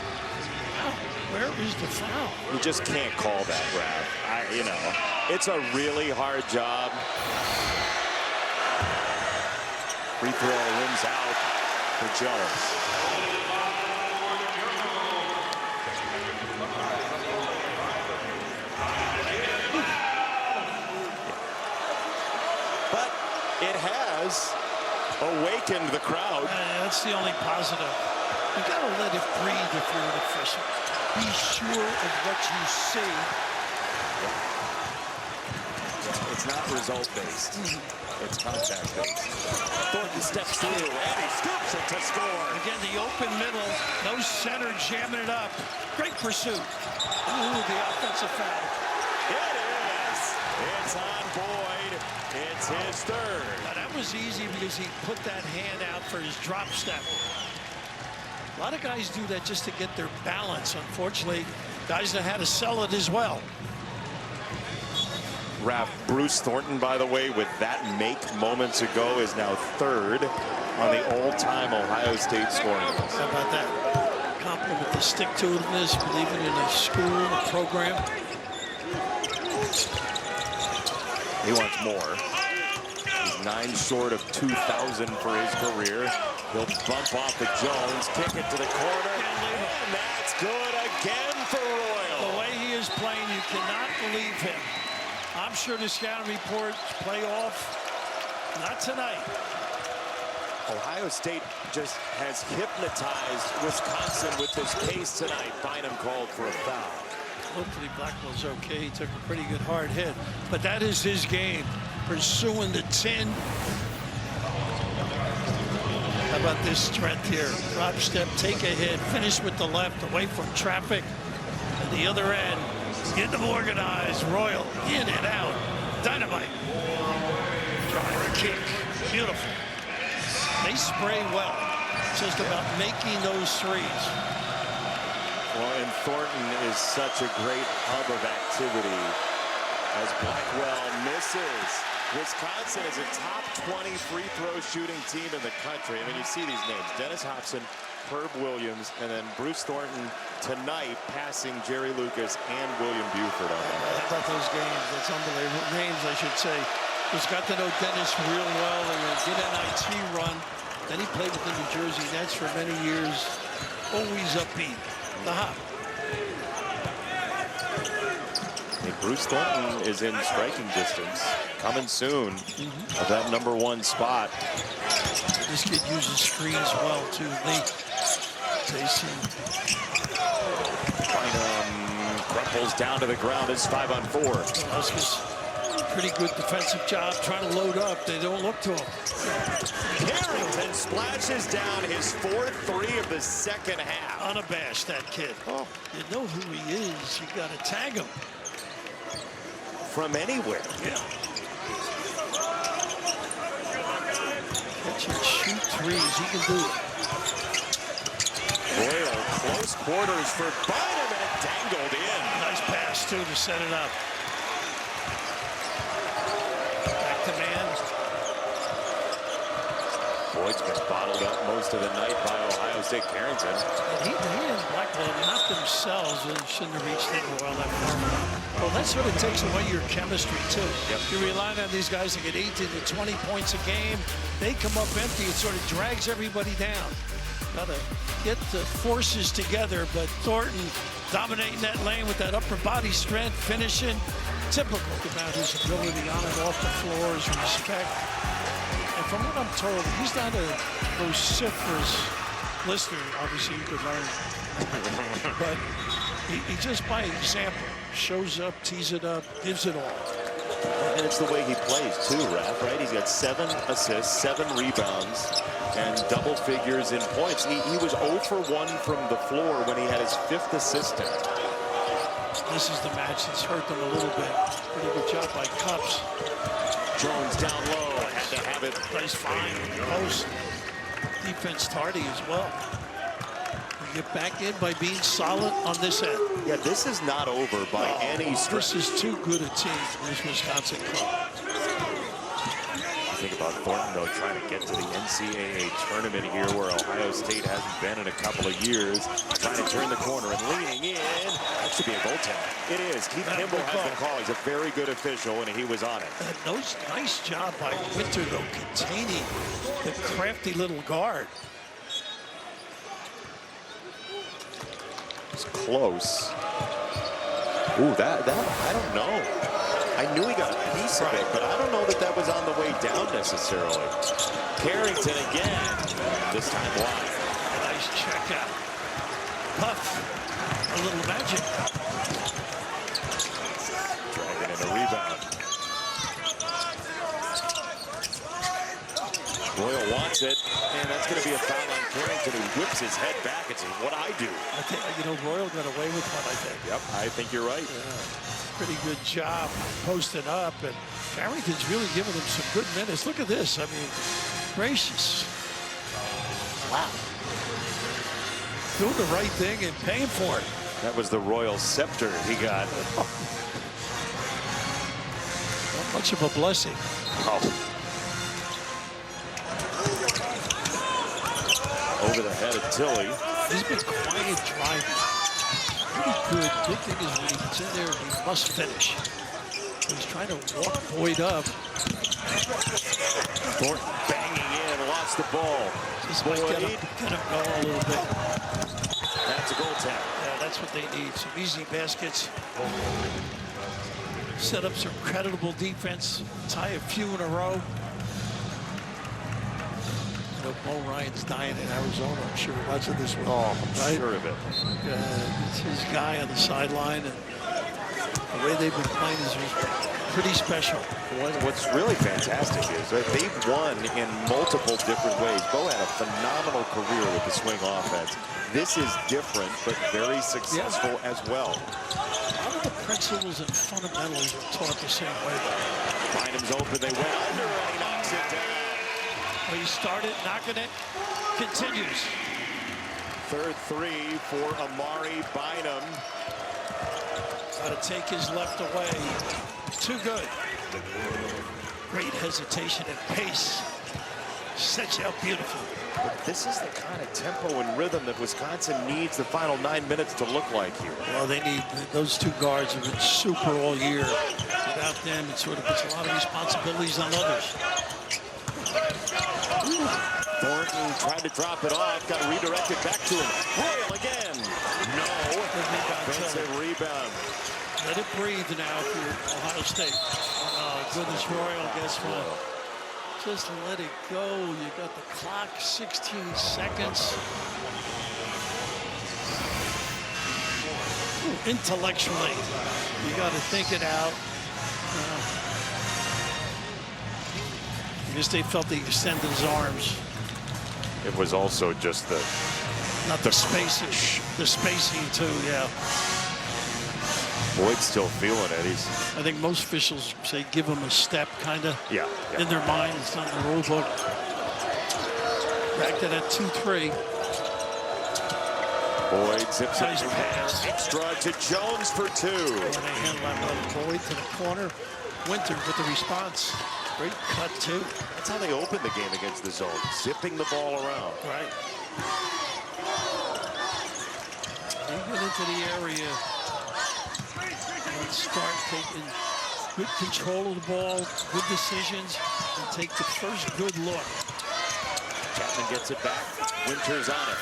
Where is the foul? You just can't call that, Brad. You know, it's a really hard job. Free throw rims out for Jones. But it has awakened the crowd. That's the only positive. You gotta let it breathe if you're an official. Be sure of what you see. It's not result-based. It's contact-based. Thornton steps through, and he scoops it to score. Again, the open middle, no center jamming it up. Great pursuit. Ooh, the offensive foul. It is. It's on Boyd. It's his third. Now, that was easy because he put that hand out for his drop step. A lot of guys do that just to get their balance. Unfortunately, guys know how to sell it as well. Raph, Bruce Thornton, by the way, with that make moments ago, is now third on the all-time Ohio State scoring list. How about that? Compliment the stick-to-itiveness, believing in a school, a program. He wants more. He's 9 short of 2,000 for his career. He'll bump off of Jones, kick it to the corner, and that's good again for Royal. The way he is playing, you cannot believe him. I'm sure the scouting reports play off. Not tonight. Ohio State just has hypnotized Wisconsin with this case tonight. Bynum called for a foul. Hopefully Blackwell's okay. He took a pretty good hard hit. But that is his game. Pursuing the 10. How about this strength here? Drop step, take a hit, finish with the left, away from traffic. At the other end, get them organized. Royal, in and out. Dynamite. Drive, kick. Beautiful. They spray well. Just about making those threes. Well, and Thornton is such a great hub of activity as Blackwell misses. Wisconsin is a top 20 free throw shooting team in the country. I mean, you see these names: Dennis Hobson, Herb Williams, and then Bruce Thornton tonight passing Jerry Lucas and William Buford on that. How about those games? That's unbelievable. Names, I should say. Just got to know Dennis real well. And did an IT run. Then he played with the New Jersey Nets for many years. Always upbeat. The hop. Hey, Bruce Thornton is in striking distance, coming soon of that #1 spot. This kid uses screens well too. Jason Crumples down to the ground. It's 5-on-4. Huskers, pretty good defensive job trying to load up. They don't look to him. Carrington splashes down his 4th 3 of the second half. Unabashed, that kid. Oh, you know who he is. You got to tag him. From anywhere. Yeah. Catch and shoot threes. He can do it. Royal, close quarters for Bynum, and it dangled in. Nice pass, too, to set it up. Back to man. Boyd's been bottled up most of the night by Ohio State. Carrington. And he and Blackwell, not themselves, and shouldn't have reached in well that far. Well, that sort of takes away your chemistry, too. Yep. You're relying on these guys to get 18 to 20 points a game. They come up empty. It sort of drags everybody down. Got to get the forces together, but Thornton dominating that lane with that upper body strength, finishing. Typical about his ability on and off the floor, his respect. And from what I'm told, he's not a vociferous listener. Obviously, you could learn. But he just, by example, shows up, tees it up, gives it all. And it's the way he plays, too, Raph, right? He's got 7 assists, 7 rebounds, and double figures in points. He was 0 for 1 from the floor when he had his 5th assist tonight. This is the match that's hurt them a little bit. Pretty good job by Cups. Jones down low, had to have it. Plays fine. Post. Defense tardy as well. You get back in by being solid on this end. Yeah, this is not over by any stretch. This is too good a team for this Wisconsin club. think about Thornton, though, trying to get to the NCAA tournament here where Ohio State hasn't been in a couple of years. Trying to turn the corner and leaning in. That should be a goaltender. It is. Keith Kimball has the call. He's a very good official, and he was on it. Nice job by Winter, though, containing the crafty little guard. It's close. Ooh, that I don't know. I knew he got a piece of it, but I don't know that that was on the way down necessarily. Carrington again, this time wide. Nice check out. Puff, a little magic. Dragging in a rebound. Royal wants it, and that's going to be a foul on Carrington, who whips his head back and says, what I do. I think, Royal got away with one, I think. Yep, I think you're right. Yeah. Pretty good job posting up, and Carrington's really giving him some good minutes. Look at this. I mean, gracious. Wow. Doing the right thing and paying for it. That was the Royal scepter he got. Not much of a blessing. Oh. Over the head of Tilly. He's been quiet driving. Pretty good. Big thing is when he's in there, he must finish. He's trying to walk Boyd up. Thornton banging in, lost the ball. Just might get him go a little bit. That's a goal tap. Yeah, that's what they need. Some easy baskets. Set up some creditable defense. Tie a few in a row. Bo Ryan's dying in Arizona. I'm sure watching this one. Oh, I'm right? sure of it. It's his guy on the sideline, and the way they've been playing is pretty special. What's really fantastic is that they've won in multiple different ways. Bo had a phenomenal career with the swing offense. This is different, but very successful as well. A lot of the principles and fundamentals are taught the same way. Bynum's open. They went under, and he knocks it down. He started knocking it, continues. Third three for Amari Bynum. Got to take his left away. Too good. Great hesitation and pace. Sets out beautiful. But this is the kind of tempo and rhythm that Wisconsin needs the final 9 minutes to look like here. Well, they need those two guards have been super all year. Without them, it sort of puts a lot of responsibilities on others. Thornton tried to drop it off, got redirected back to him. Royal again. No. Offensive rebound. Let it breathe now for Ohio State. Oh, goodness, Royal, guess what? Just let it go. You got the clock, 16 seconds. Ooh, intellectually, you got to think it out. I guess they felt he extended his arms. It was also just the... Not the spacing. The spacing, too, yeah. Boyd's still feeling it. I think most officials say give him a step, kind of. Yeah. In their mind. It's not in the rule book. Back to that 2-3. Boyd zips Nice it pass. extra to Jones for two. And they handle that Boyd to the corner. Winter with the response. Great cut, too. That's how they opened the game against the zone. Zipping the ball around. Right. They get into the area. And start taking good control of the ball, good decisions, and take the first good look. Chapman gets it back. Winter's on it.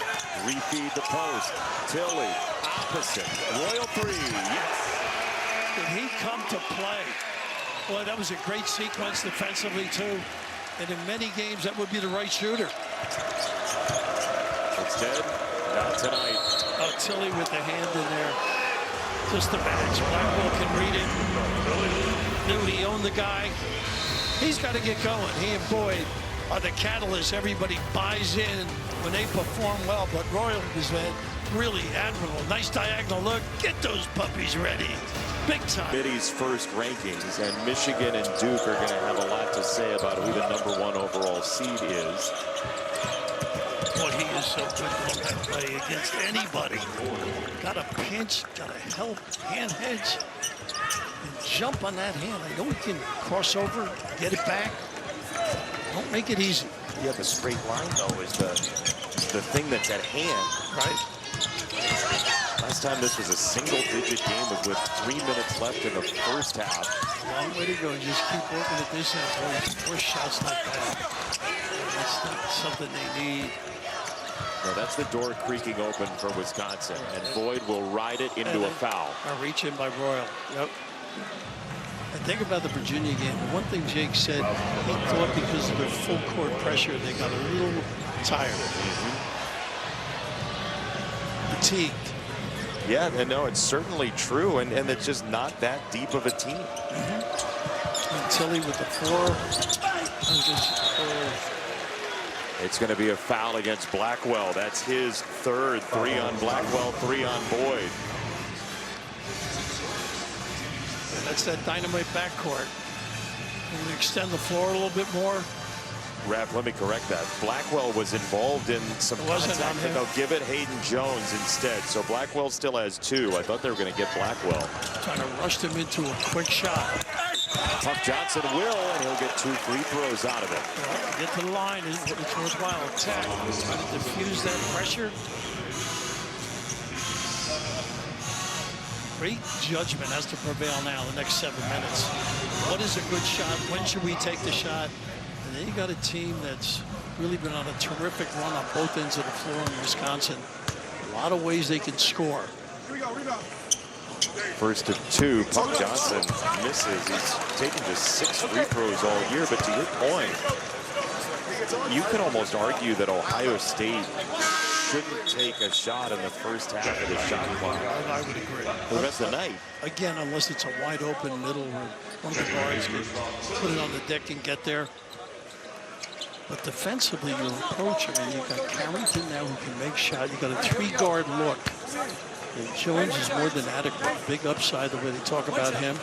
Refeed the post. Tilly, opposite. Royal three. Yes. Did he come to play? Boy, that was a great sequence defensively, too. And in many games, that would be the right shooter. Instead, not tonight. Oh, Tilly with the hand in there. Just the match. Blackwell can read it. Knew he owned the guy. He's got to get going. He and Boyd are the catalyst. Everybody buys in when they perform well. But Royal was really admirable. Nice diagonal look. Get those puppies ready. Big time. Biddy's first rankings, and Michigan and Duke are going to have a lot to say about who the #1 overall seed is. Boy, he is so good on that play against anybody. Got to pinch, got to help, hand hedge, and jump on that hand. I know he can cross over, get it back. Don't make it easy. Yeah, the straight line, though, is the thing that's at hand. Right. Last time this was a single-digit game was with 3 minutes left in the first half. Long way to go. Just keep working at this end. Push shots like that. That's not something they need. No, that's the door creaking open for Wisconsin, and Boyd will ride it into a foul. A reach in by Royal. Yep. And think about the Virginia game. One thing Jake said, he thought because of the full court pressure, they got a little tired. Fatigued. Yeah, no, it's certainly true, and it's just not that deep of a team. And Tilly with the 4. It's going to be a foul against Blackwell. That's his third. 3 on Blackwell, 3 on Boyd. That's that dynamite backcourt. Can we extend the floor a little bit more? Ref, let me correct that. Blackwell was involved in some contact, but they'll give it Hayden Jones instead. So Blackwell still has 2. I thought they were going to get Blackwell. Trying to rush him into a quick shot. Puff Johnson will, and he'll get 2 free throws out of it. Well, get to the line. It's worthwhile. Attack. Trying to diffuse that pressure. Great judgment has to prevail now the next 7 minutes. What is a good shot? When should we take the shot? And then you got a team that's really been on a terrific run on both ends of the floor in Wisconsin. A lot of ways they can score. First of 2, Puff Johnson misses. He's taken just 6 free throws all year, but to your point, you can almost argue that Ohio State shouldn't take a shot in the first half of the shot clock. I would agree. For the rest of the night. Again, unless it's a wide open middle where one of the guards can put it on the deck and get there. But defensively, your approach, I mean, you've got Carrington now who can make shots. You've got a 3-guard look. And Jones is more than adequate. Big upside the way they talk about him.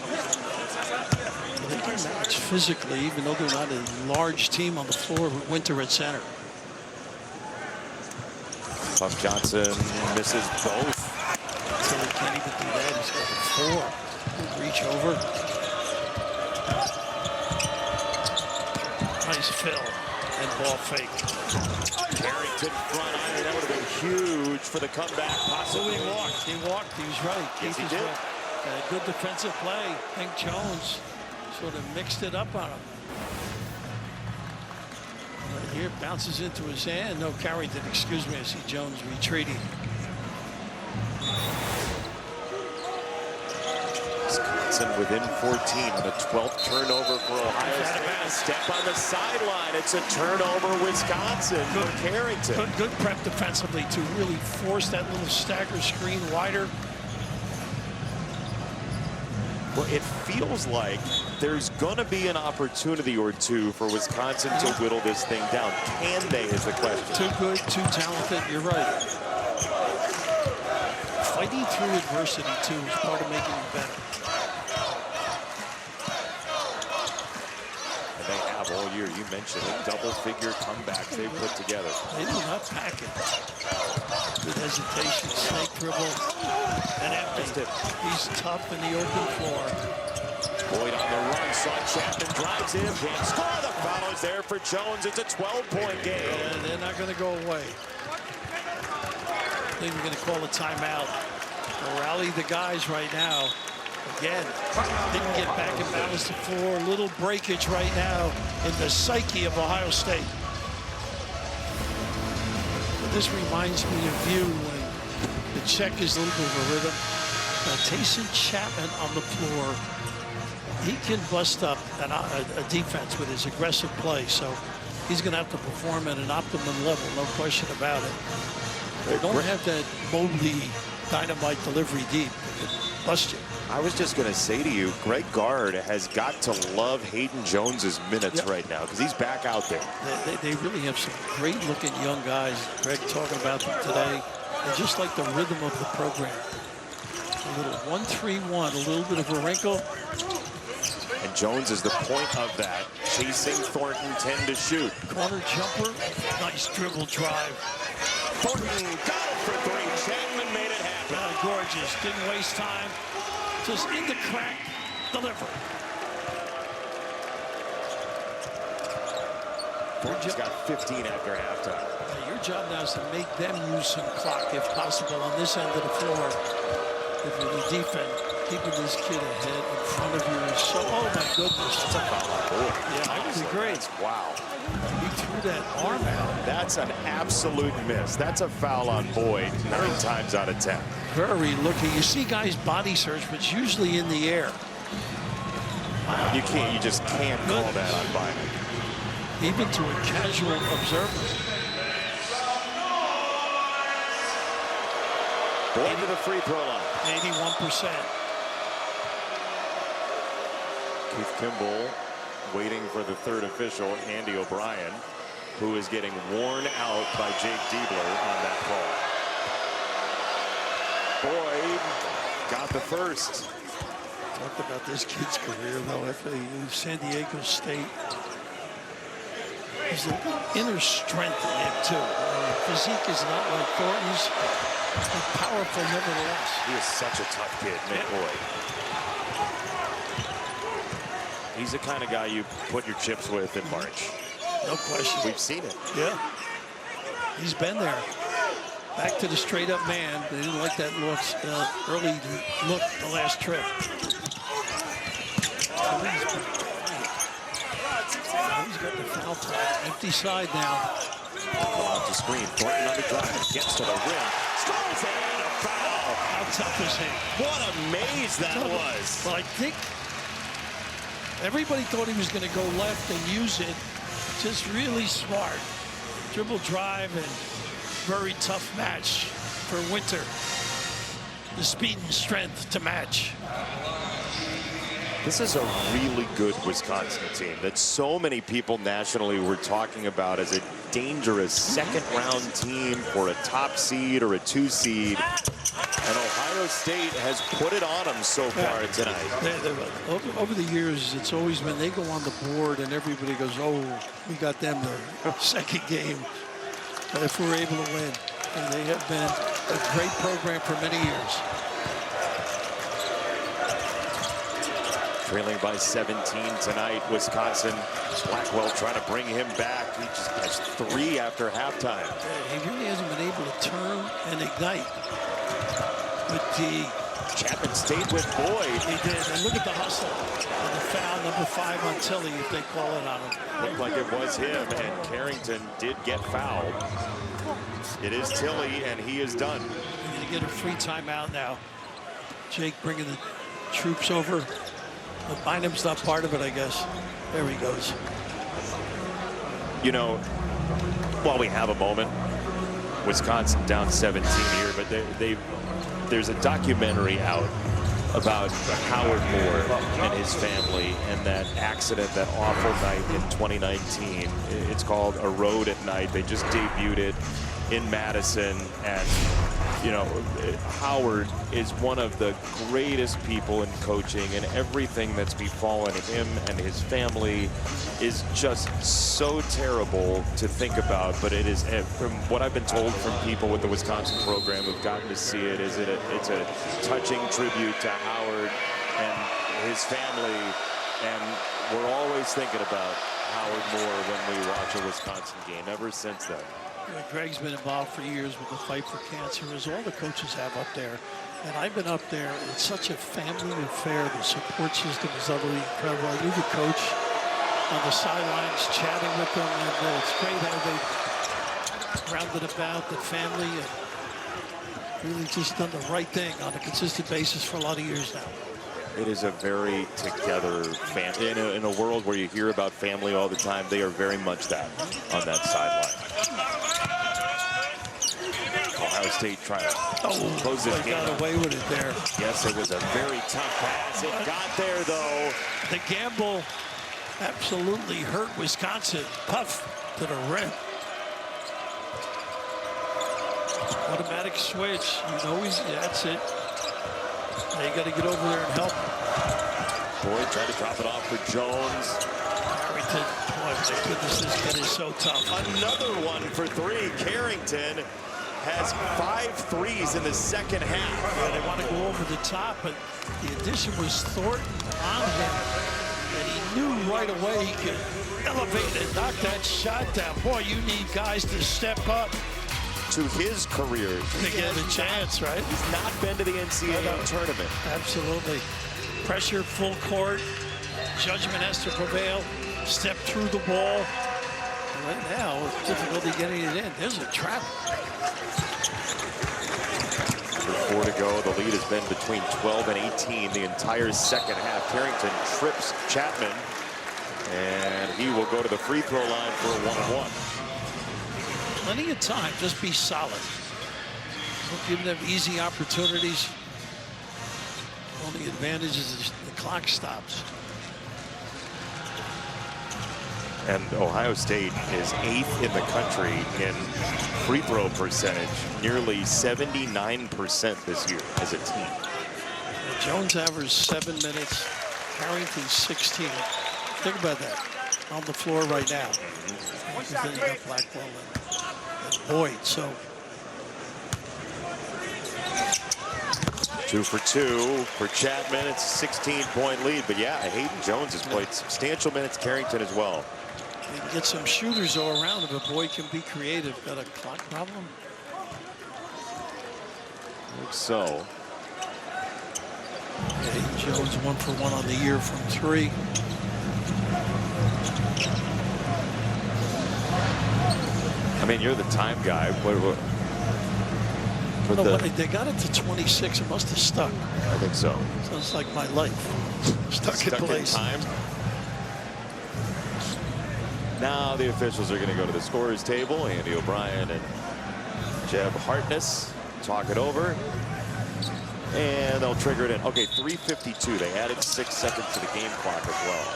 And they can match physically, even though they're not a large team on the floor with Winter at center. Puff Johnson misses both. Tilly can't even do that. He's got the 4. Reach over. Nice fill and ball fake. Carrington front iron. That would have been huge for the comeback. Possibly. He walked. He walked. He was right. Yes, he did. Right. Good defensive play. I think Jones sort of mixed it up on him. Right here, bounces into his hand. No, Carrington, excuse me. I see Jones retreating. Wisconsin within 14 on the 12th turnover for Ohio State. Step on the sideline. It's a turnover, Wisconsin for Carrington. Good prep defensively to really force that little stagger screen wider. Well, it feels like there's going to be an opportunity or 2 for Wisconsin to whittle this thing down. Can they is the question. Too good, too talented. You're right. Fighting through adversity, too, is part of making it better. And they have all year. You mentioned it. Double-figure comebacks they put together. They do not pack it. Good hesitation, snake dribble, and empty. He's tough in the open floor. Boyd on the run, saw Chapman, drives in, can't score. The foul is there for Jones. It's a 12-point game. And they're not going to go away. I think we're going to call a timeout. We'll rally the guys right now. Again, didn't get back and balance the floor. Little breakage right now in the psyche of Ohio State. This reminds me of you when the check is a little bit of a rhythm. Taysom Chapman on the floor. He can bust up a defense with his aggressive play. So he's going to have to perform at an optimum level, no question about it. They don't have that Mobley dynamite delivery deep. It can bust you. I was just going to say to you, Greg Gard has got to love Hayden Jones's minutes right now because he's back out there. They really have some great-looking young guys. Greg talking about them today. And just like the rhythm of the program. A little 1-3-1, a little bit of a wrinkle. And Jones is the point of that, chasing Thornton 10 to shoot. Corner jumper, nice dribble drive. Thornton got it for 3. Chapman made it happen. Gorgeous, didn't waste time. Just in the crack, deliver. Thornton's got 15 after halftime. Your job now is to make them use some clock, if possible, on this end of the floor. If you're the defense, keeping this kid ahead in front of you is so, oh my goodness. That's a foul on Boyd. Yeah, that was great. Wow. He threw that arm out. That's an absolute miss. That's a foul on Boyd 9 times out of 10. Very looking. You see guys body search, but it's usually in the air. Wow. You just can't call that on Bynum. Even to a casual observer. Boyd to the free throw line. 81%. Keith Kimball waiting for the third official, Andy O'Brien, who is getting worn out by Jake Diebler on that call. Boyd got the first. Talked about this kid's career, though, after he leaves San Diego State. There's an inner strength in him, too. Physique is not like Thornton's, but powerful nevertheless. He is such a tough kid, Nick Boyd. He's the kind of guy you put your chips with in March. No question. We've seen it. Yeah. He's been there. Back to the straight-up man. They didn't like that look, early look the last trip. He's got the foul flag. Empty side now. Off the screen. Thornton on the drive. Gets to the rim. Scores and a foul. How tough is he? What a maze that was. Well, I think everybody thought he was going to go left and use it. Just really smart. Dribble drive and very tough match for Winter. The speed and strength to match. This is a really good Wisconsin team that so many people nationally were talking about as a dangerous second-round team for a top seed or a 2 seed. And Ohio State has put it on them so far tonight. Over the years, it's always been they go on the board and everybody goes, oh, we got them their second game. But if we're able to win, and they have been a great program for many years. Trailing by 17 tonight, Wisconsin. Blackwell trying to bring him back. He just has 3 after halftime. He really hasn't been able to turn and ignite. But Chapman stayed with Boyd. He did. And look at the hustle. And the foul, number 5 on Tilly, if they call it on him. Looked like it was him, and Carrington did get fouled. It is Tilly, and he is done. We're going to get a free timeout now. Jake bringing the troops over. But Bynum's not part of it, I guess. There he goes. You know, while we have a moment, Wisconsin down 17 here, but there's a documentary out about Howard Moore and his family and that accident, that awful night in 2019. It's called A Road at Night. They just debuted it in Madison, and you know, Howard is one of the greatest people in coaching, and everything that's befallen him and his family is just so terrible to think about. But it is, from what I've been told from people with the Wisconsin program who've gotten to see it, it's a touching tribute to Howard and his family, and we're always thinking about Howard Moore when we watch a Wisconsin game ever since then. Greg's been involved for years with the fight for cancer, as all the coaches have up there. And I've been up there. It's such a family affair. The support system is utterly incredible. I knew the coach on the sidelines chatting with them, and it's great how they've rounded about the family and really just done the right thing on a consistent basis for a lot of years now. It is a very together family. In a world where you hear about family all the time, they are very much that on that sideline. Ohio State trying to close this game. Got away with it there. Yes, it was a very tough pass. It got there, though. The gamble absolutely hurt Wisconsin. Puff to the rim. Automatic switch. You know that's it. Now you got to get over there and help. Boyd tried to drop it off for Jones. Carrington, boy, my goodness, this kid is so tough. Another one for 3. Carrington has 5 threes in the second half. Yeah, they want to go over the top, but the addition was Thornton on him. And he knew right away he could elevate and knock that shot down. Boy, you need guys to step up. To his career. To get a chance, right? He's not been to the NCAA tournament. Absolutely. Pressure, full court. Judgment has to prevail. Step through the ball. Right now, it's difficulty getting it in. There's a trap. With 4 to go, the lead has been between 12 and 18 the entire second half. Carrington trips Chapman, and he will go to the free throw line for a 1-1. Plenty of time. Just be solid. Don't give them easy opportunities. Only advantage is the clock stops. And Ohio State is 8th in the country in free throw percentage, nearly 79% this year as a team. Jones averaged 7 minutes, Carrington 16. Think about that. On the floor right now. Then you got Blackwell and Boyd. So 2 for 2 for Chapman. It's a 16-point lead. But yeah, Hayden Jones has played substantial minutes. Carrington as well. You can get some shooters all around him, but Boyd can be creative. Got a clock problem? Looks so. Hayden Jones 1 for 1 on the year from 3. I mean, you're the time guy. They got it to 26. It must have stuck. I think so. Sounds like my life. Stuck in place. In time. Now the officials are going to go to the scorer's table. Andy O'Brien and Jeb Hartness talk it over. And they'll trigger it in. Okay, 3:52. They added 6 seconds to the game clock as well.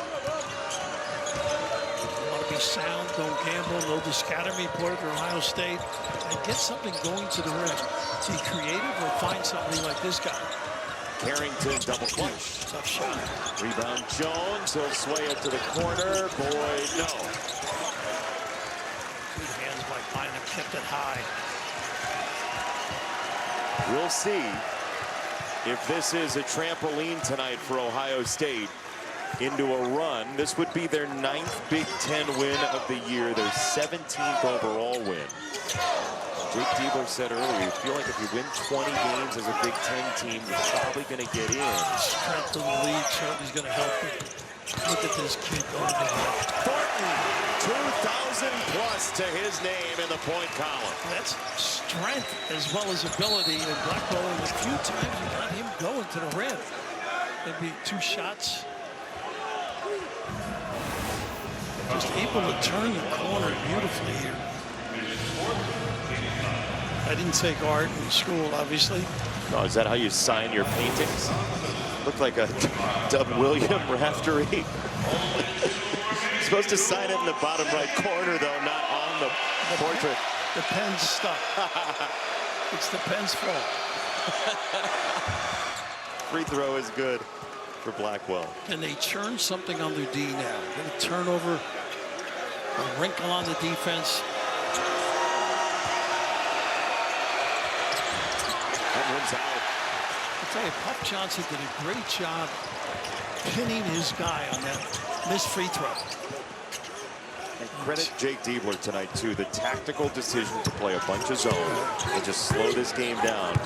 You want to be sound, don't gamble, no discountemy, play for Ohio State, and get something going to the rim. Be creative or find somebody like this guy. Carrington double clutch. Tough shot. Rebound Jones. He'll sway it to the corner. Boyd, no. Good hands by Bynum, kept it high. We'll see if this is a trampoline tonight for Ohio State into a run. This would be their 9th Big Ten win of the year, their 17th overall win. Jake Diebler said earlier, you feel like if you win 20 games as a Big Ten team, you're probably going to get in. Strength of the league certainly is going to help you. Look at this kid going to Thornton, 2,000 plus to his name in the point column. That's strength as well as ability. And Blackwell, a few times you got him going to the rim. Maybe 2 shots. Just able to turn the corner beautifully here. I didn't take art in school, obviously. No, is that how you sign your paintings? Looked like a Doug William Raftery. Supposed to sign it in the bottom right corner, though, not on the portrait. The pen's stuck. It's the pen's fault. Free throw is good for Blackwell. Can they churn something on their D now? Get a turnover, a wrinkle on the defense. That one's out. I'll tell you, Puff Johnson did a great job pinning his guy on that missed free throw. And credit Jake Diebler tonight, too. The tactical decision to play a bunch of zone and just slow this game down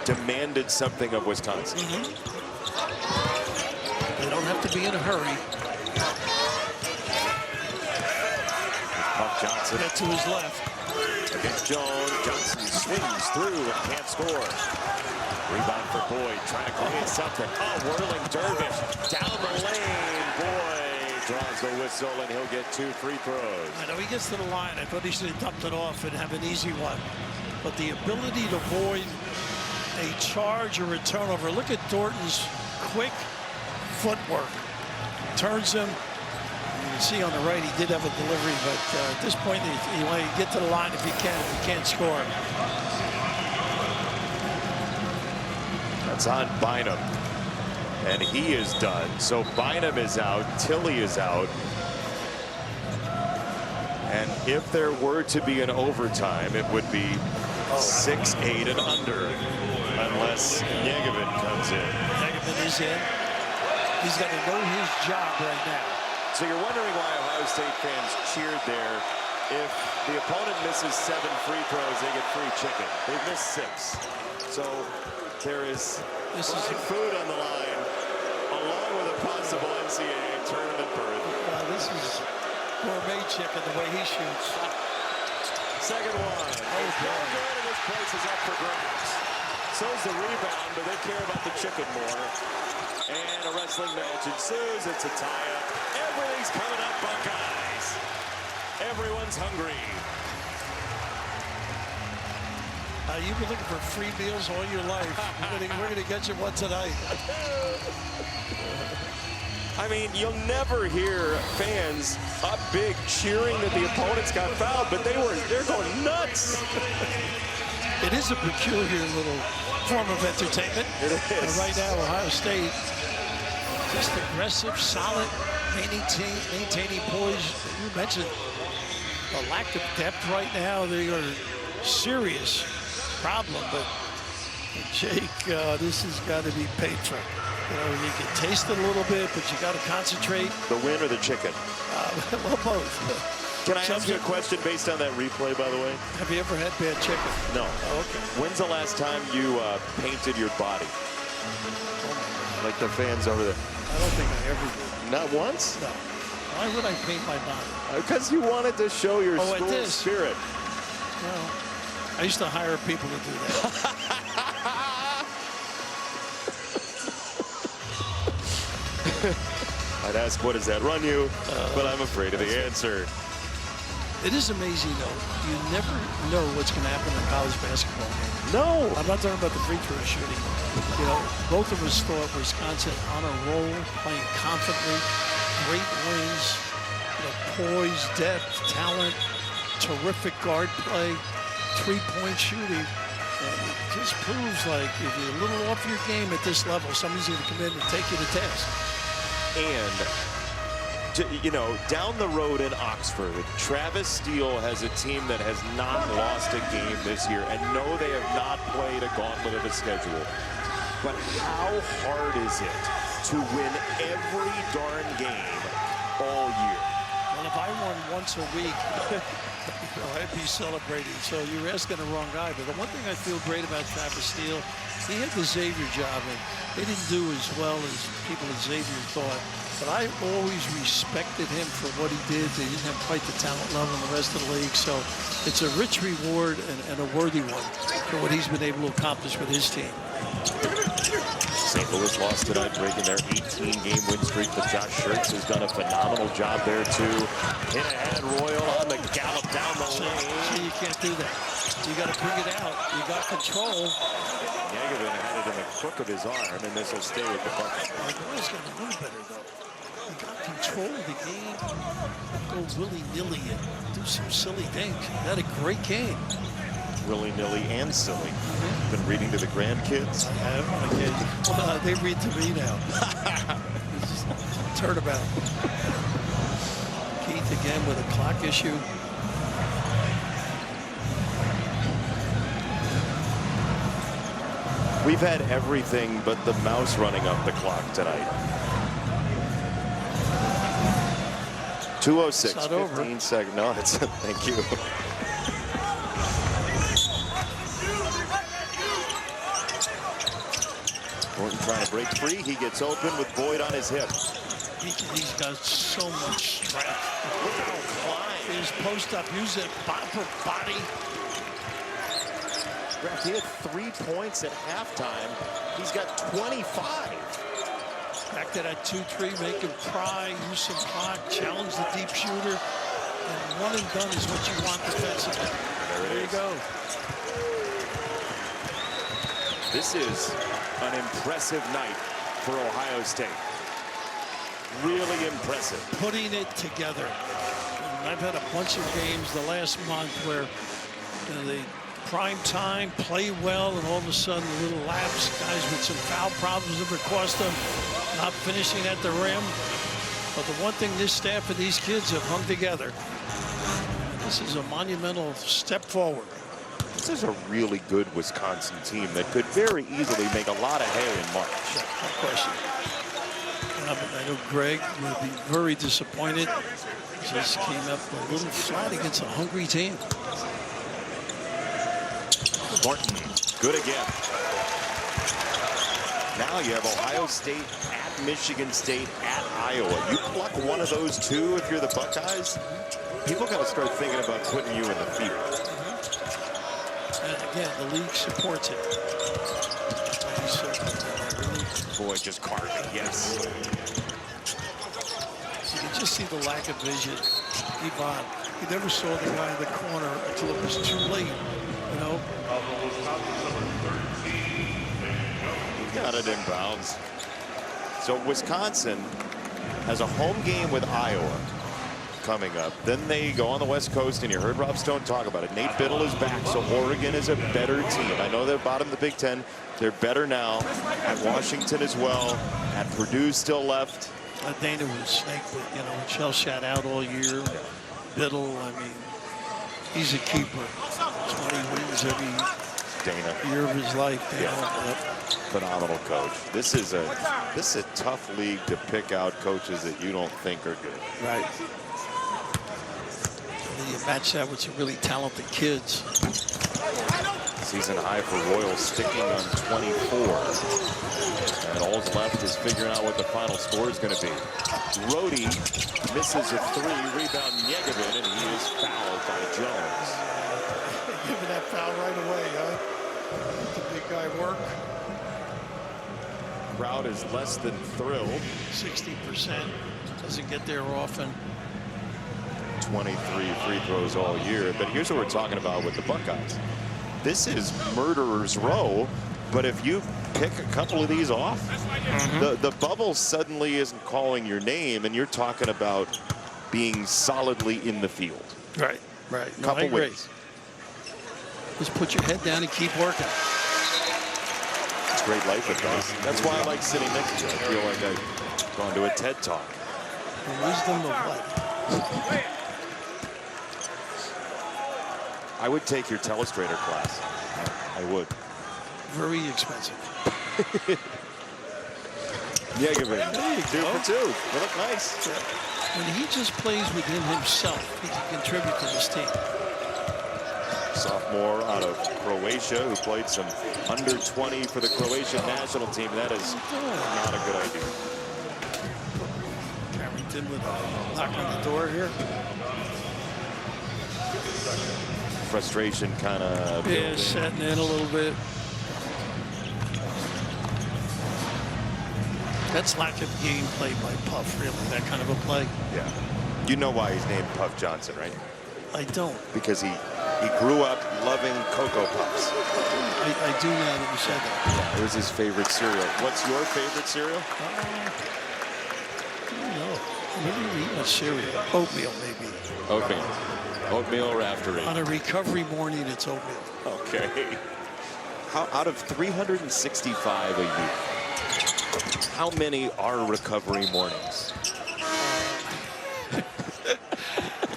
demanded something of Wisconsin. They don't have to be in a hurry. Puff Johnson Get to his left. against Jones. Johnson swings through and can't score. Rebound for Boyd, trying to create something. Oh, whirling dervish down the lane. Boyd draws the whistle, and he'll get 2 free throws. I know he gets to the line. I thought he should have dumped it off and have an easy one. But the ability to avoid a charge or a turnover. Look at Thornton's quick footwork. Turns him. You can see on the right he did have a delivery, but at this point you want to get to the line if you can't score. That's on Bynum, and he is done. So Bynum is out, Tilly is out, and if there were to be an overtime, it would be 6-8 and under, unless Yegovan comes in. Yegovan is in. He's got to know his job right now. So you're wondering why Ohio State fans cheered there. If the opponent misses 7 free throws, they get free chicken. They've missed 6. So there is food on the line, along with a possible NCAA tournament berth. This is gourmet chicken, the way he shoots. Second one. Oh, good, and this place is up for grabs. So's the rebound, but they care about the chicken more. And a wrestling match ensues. It's a tie-up. Everything's coming up, Buckeyes. Everyone's hungry. You've been looking for free meals all your life. We're gonna get you one tonight. I mean, you'll never hear fans up big cheering that the opponents got fouled, but they're going nuts. It is a peculiar little form of entertainment. It is. Right now, Ohio State, just aggressive, solid, maintaining poise. You mentioned the lack of depth right now. They are serious problem, but Jake, this has got to be paid for. You know, you can taste it a little bit, but you got to concentrate. The win or the chicken? Well, both. Can I ask you a question based on that replay, by the way? Have you ever had bad chicken? No. Oh, okay. When's the last time you painted your body? Like the fans over there. I don't think I ever did. Not once? No. Why would I paint my body? Because you wanted to show your school this spirit. Well, I used to hire people to do that. I'd ask, what does that run you? But I'm afraid of the answer. It is amazing, though. You never know what's going to happen in a college basketball game. No. I'm not talking about the free throw shooting. You know, both of us thought Wisconsin on a roll, playing confidently, great wins, you know, poise, depth, talent, terrific guard play, three-point shooting. And it just proves, like, if you're a little off your game at this level, somebody's going to come in and take you to task. And, you know, down the road in Oxford, Travis Steele has a team that has not lost a game this year. And no, they have not played a gauntlet of a schedule. But how hard is it to win every darn game all year? Well, if I won once a week, you know, I'd be celebrating. So you're asking the wrong guy. But the one thing I feel great about Travis Steele, he had the Xavier job, and they didn't do as well as people at Xavier thought. But I always respected him for what he did. They didn't have quite the talent level in the rest of the league. So it's a rich reward and a worthy one for what he's been able to accomplish with his team. St. Louis lost tonight, breaking their 18-game win streak, but Josh Schertz has done a phenomenal job there, too. Hit ahead, Royal on the gallop down the lane. See, you can't do that. You got to bring it out. You got control. Yegevin had it in the crook of his arm, and this will stay with the Buckeyes. The boys got to do better, though. You got control of the game. Go willy-nilly and do some silly things. You had a great game. Willy-nilly and silly. Been reading to the grandkids? I have my kids. Well, they read to me now. Turnabout. Keith again with a clock issue. We've had everything but the mouse running up the clock tonight. 2:06, 15 seconds. No, it's thank you. Gordon trying to break free. He gets open with Boyd on his hip. He's got so much strength. Look at him climb. His post up, use it, upper body. He had 3 points at halftime. He's got 25. Back to that 2-3, make him cry, use some clock, challenge the deep shooter. And one and done is what you want defensively. There you go. This is an impressive night for Ohio State. Really impressive. Putting it together. And I've had a bunch of games the last month where they prime time, play well, and all of a sudden a little lapse. Guys with some foul problems that cost them, not finishing at the rim. But the one thing this staff and these kids have hung together. This is a monumental step forward. This is a really good Wisconsin team that could very easily make a lot of hay in March. Yeah, no question. I know Greg will be very disappointed. Just came up a little flat against a hungry team. Martin, good again. Now you have Ohio State at Michigan State at Iowa. You pluck one of those two if you're the Buckeyes, people got to start thinking about putting you in the field. And again, the league supports it. Boy, just carving, yes. You can just see the lack of vision. Yvonne, he never saw the guy in the corner until it was too late, you know? He got it in bounds. So Wisconsin has a home game with Iowa coming up. Then they go on the West Coast, and you heard Rob Stone talk about it. Nate Biddle is back, so Oregon is a better team. I know they're bottom of the Big Ten. They're better now. At Washington as well. At Purdue still left. Dana was snake, but you know, Shell shot out all year. Biddle, I mean, he's a keeper. 20 wins every year of his life. Phenomenal coach. This is a tough league to pick out coaches that you don't think are good. Right. And then you match that with some really talented kids. Season high for Royal, sticking on 24. And all that's left is figuring out what the final score is going to be. Rhodey misses a three, rebound Yegevin, and he is fouled by Jones. Giving that foul right away, huh? Let the big guy work. Crowd is less than thrilled. 60%. Doesn't get there often. 23 free throws all year. But here's what we're talking about with the Buckeyes. This is murderer's row, but if you pick a couple of these off, the bubble suddenly isn't calling your name, and you're talking about being solidly in the field. Right, right. No, Couple wins. Just put your head down and keep working. It's great life advice. That's why I like sitting next to you. I feel like I've gone to a TED Talk. The wisdom of what? I would take your telestrator class. I would. Very expensive. Yegevin, 2 for 2. They look nice. When he just plays within himself, he can contribute to this team. Sophomore out of Croatia, who played some under 20 for the Croatian national team. That is not a good idea. Carrington with a knock on the door here. Frustration kind of setting in a little bit. That's lack of game played by Puff, really, that kind of a play. Yeah. You know why he's named Puff Johnson, right? I don't. Because he grew up loving Cocoa Puffs. I do now that you said that. Yeah, it was his favorite cereal. What's your favorite cereal? I don't know. What do you eat with cereal? Oatmeal, maybe. Oatmeal. Oatmeal or after it? On a recovery morning, it's oatmeal. Okay. Out of 365 a year, how many are recovery mornings?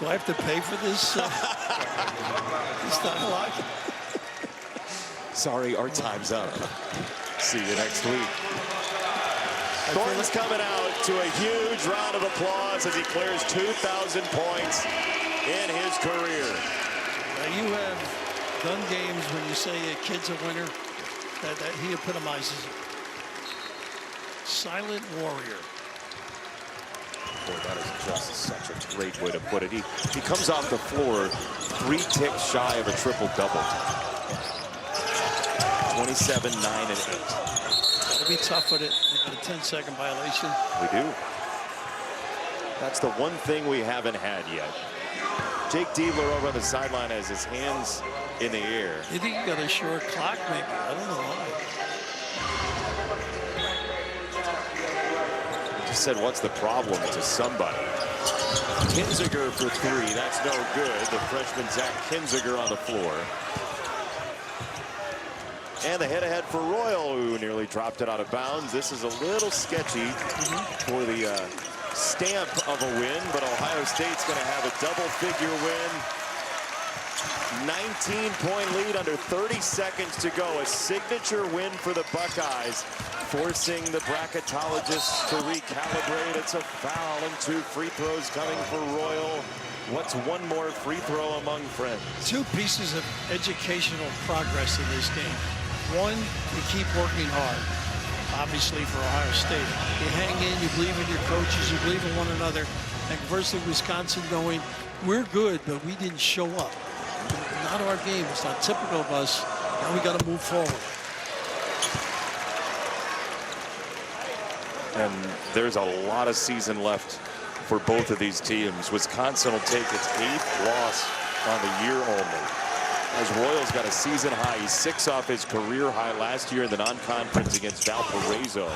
Do I have to pay for this? This dialogue? Sorry, our time's up. See you next week. Thornton's coming out to a huge round of applause as he clears 2,000 points in his career. Now you have done games when you say a kid's a winner, that he epitomizes it. Silent warrior. Boy, that is just such a great way to put it. He comes off the floor 3 ticks shy of a triple-double. 27, 9, and 8. Got to be tough with it. We got a 10-second violation. We do. That's the one thing we haven't had yet. Jake Diebler over on the sideline has his hands in the air. You think you got a short clock, maybe? I don't know why. Just said, what's the problem to somebody? Kinziger for 3. That's no good. The freshman Zach Kinziger on the floor. And the head-ahead for Royal, who nearly dropped it out of bounds. This is a little sketchy for the stamp of a win, but Ohio State's going to have a double-figure win 19-point lead under 30 seconds to go. A signature win for the Buckeyes, forcing the bracketologists to recalibrate. It's a foul and 2 free throws coming for Royal. What's one more free throw among friends? 2 pieces of educational progress in this game. One, you keep working hard, obviously for Ohio State. You hang in, you believe in your coaches, you believe in one another. And conversely, Wisconsin knowing we're good, but we didn't show up. Not our game. It's not typical of us. Now we got to move forward. And there's a lot of season left for both of these teams. Wisconsin will take its 8th loss on the year only, as Royals got a season high. He's 6 off his career high last year in the non-conference against Valparaiso.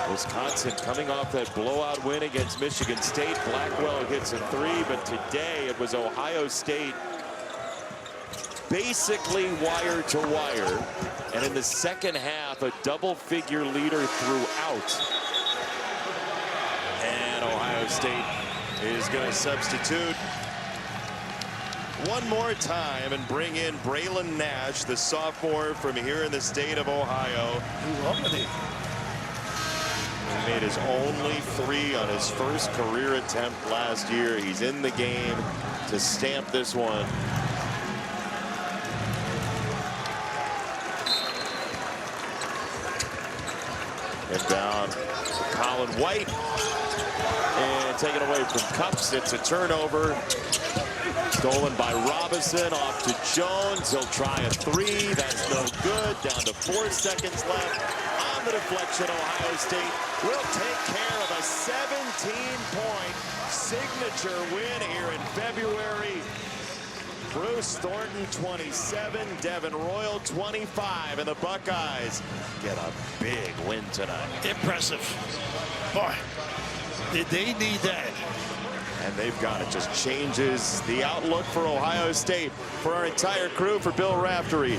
Wisconsin coming off that blowout win against Michigan State. Blackwell hits a 3, but today it was Ohio State basically wire to wire. And in the second half, a double-figure leader throughout. And Ohio State is going to substitute one more time and bring in Braylon Nash, the sophomore from here in the state of Ohio. He made his only 3 on his first career attempt last year. He's in the game to stamp this one. Inbound to Colin White. And taken away from Cups. It's a turnover. Stolen by Robinson. Off to Jones. He'll try a 3. That's no good. Down to 4 seconds left. On the deflection, Ohio State will take care of a 17-point signature win here in February. Bruce Thornton 27, Devin Royal 25, and the Buckeyes get a big win tonight. Impressive. Boy, did they need that. And they've got it. Just changes the outlook for Ohio State. For our entire crew, for Bill Raftery.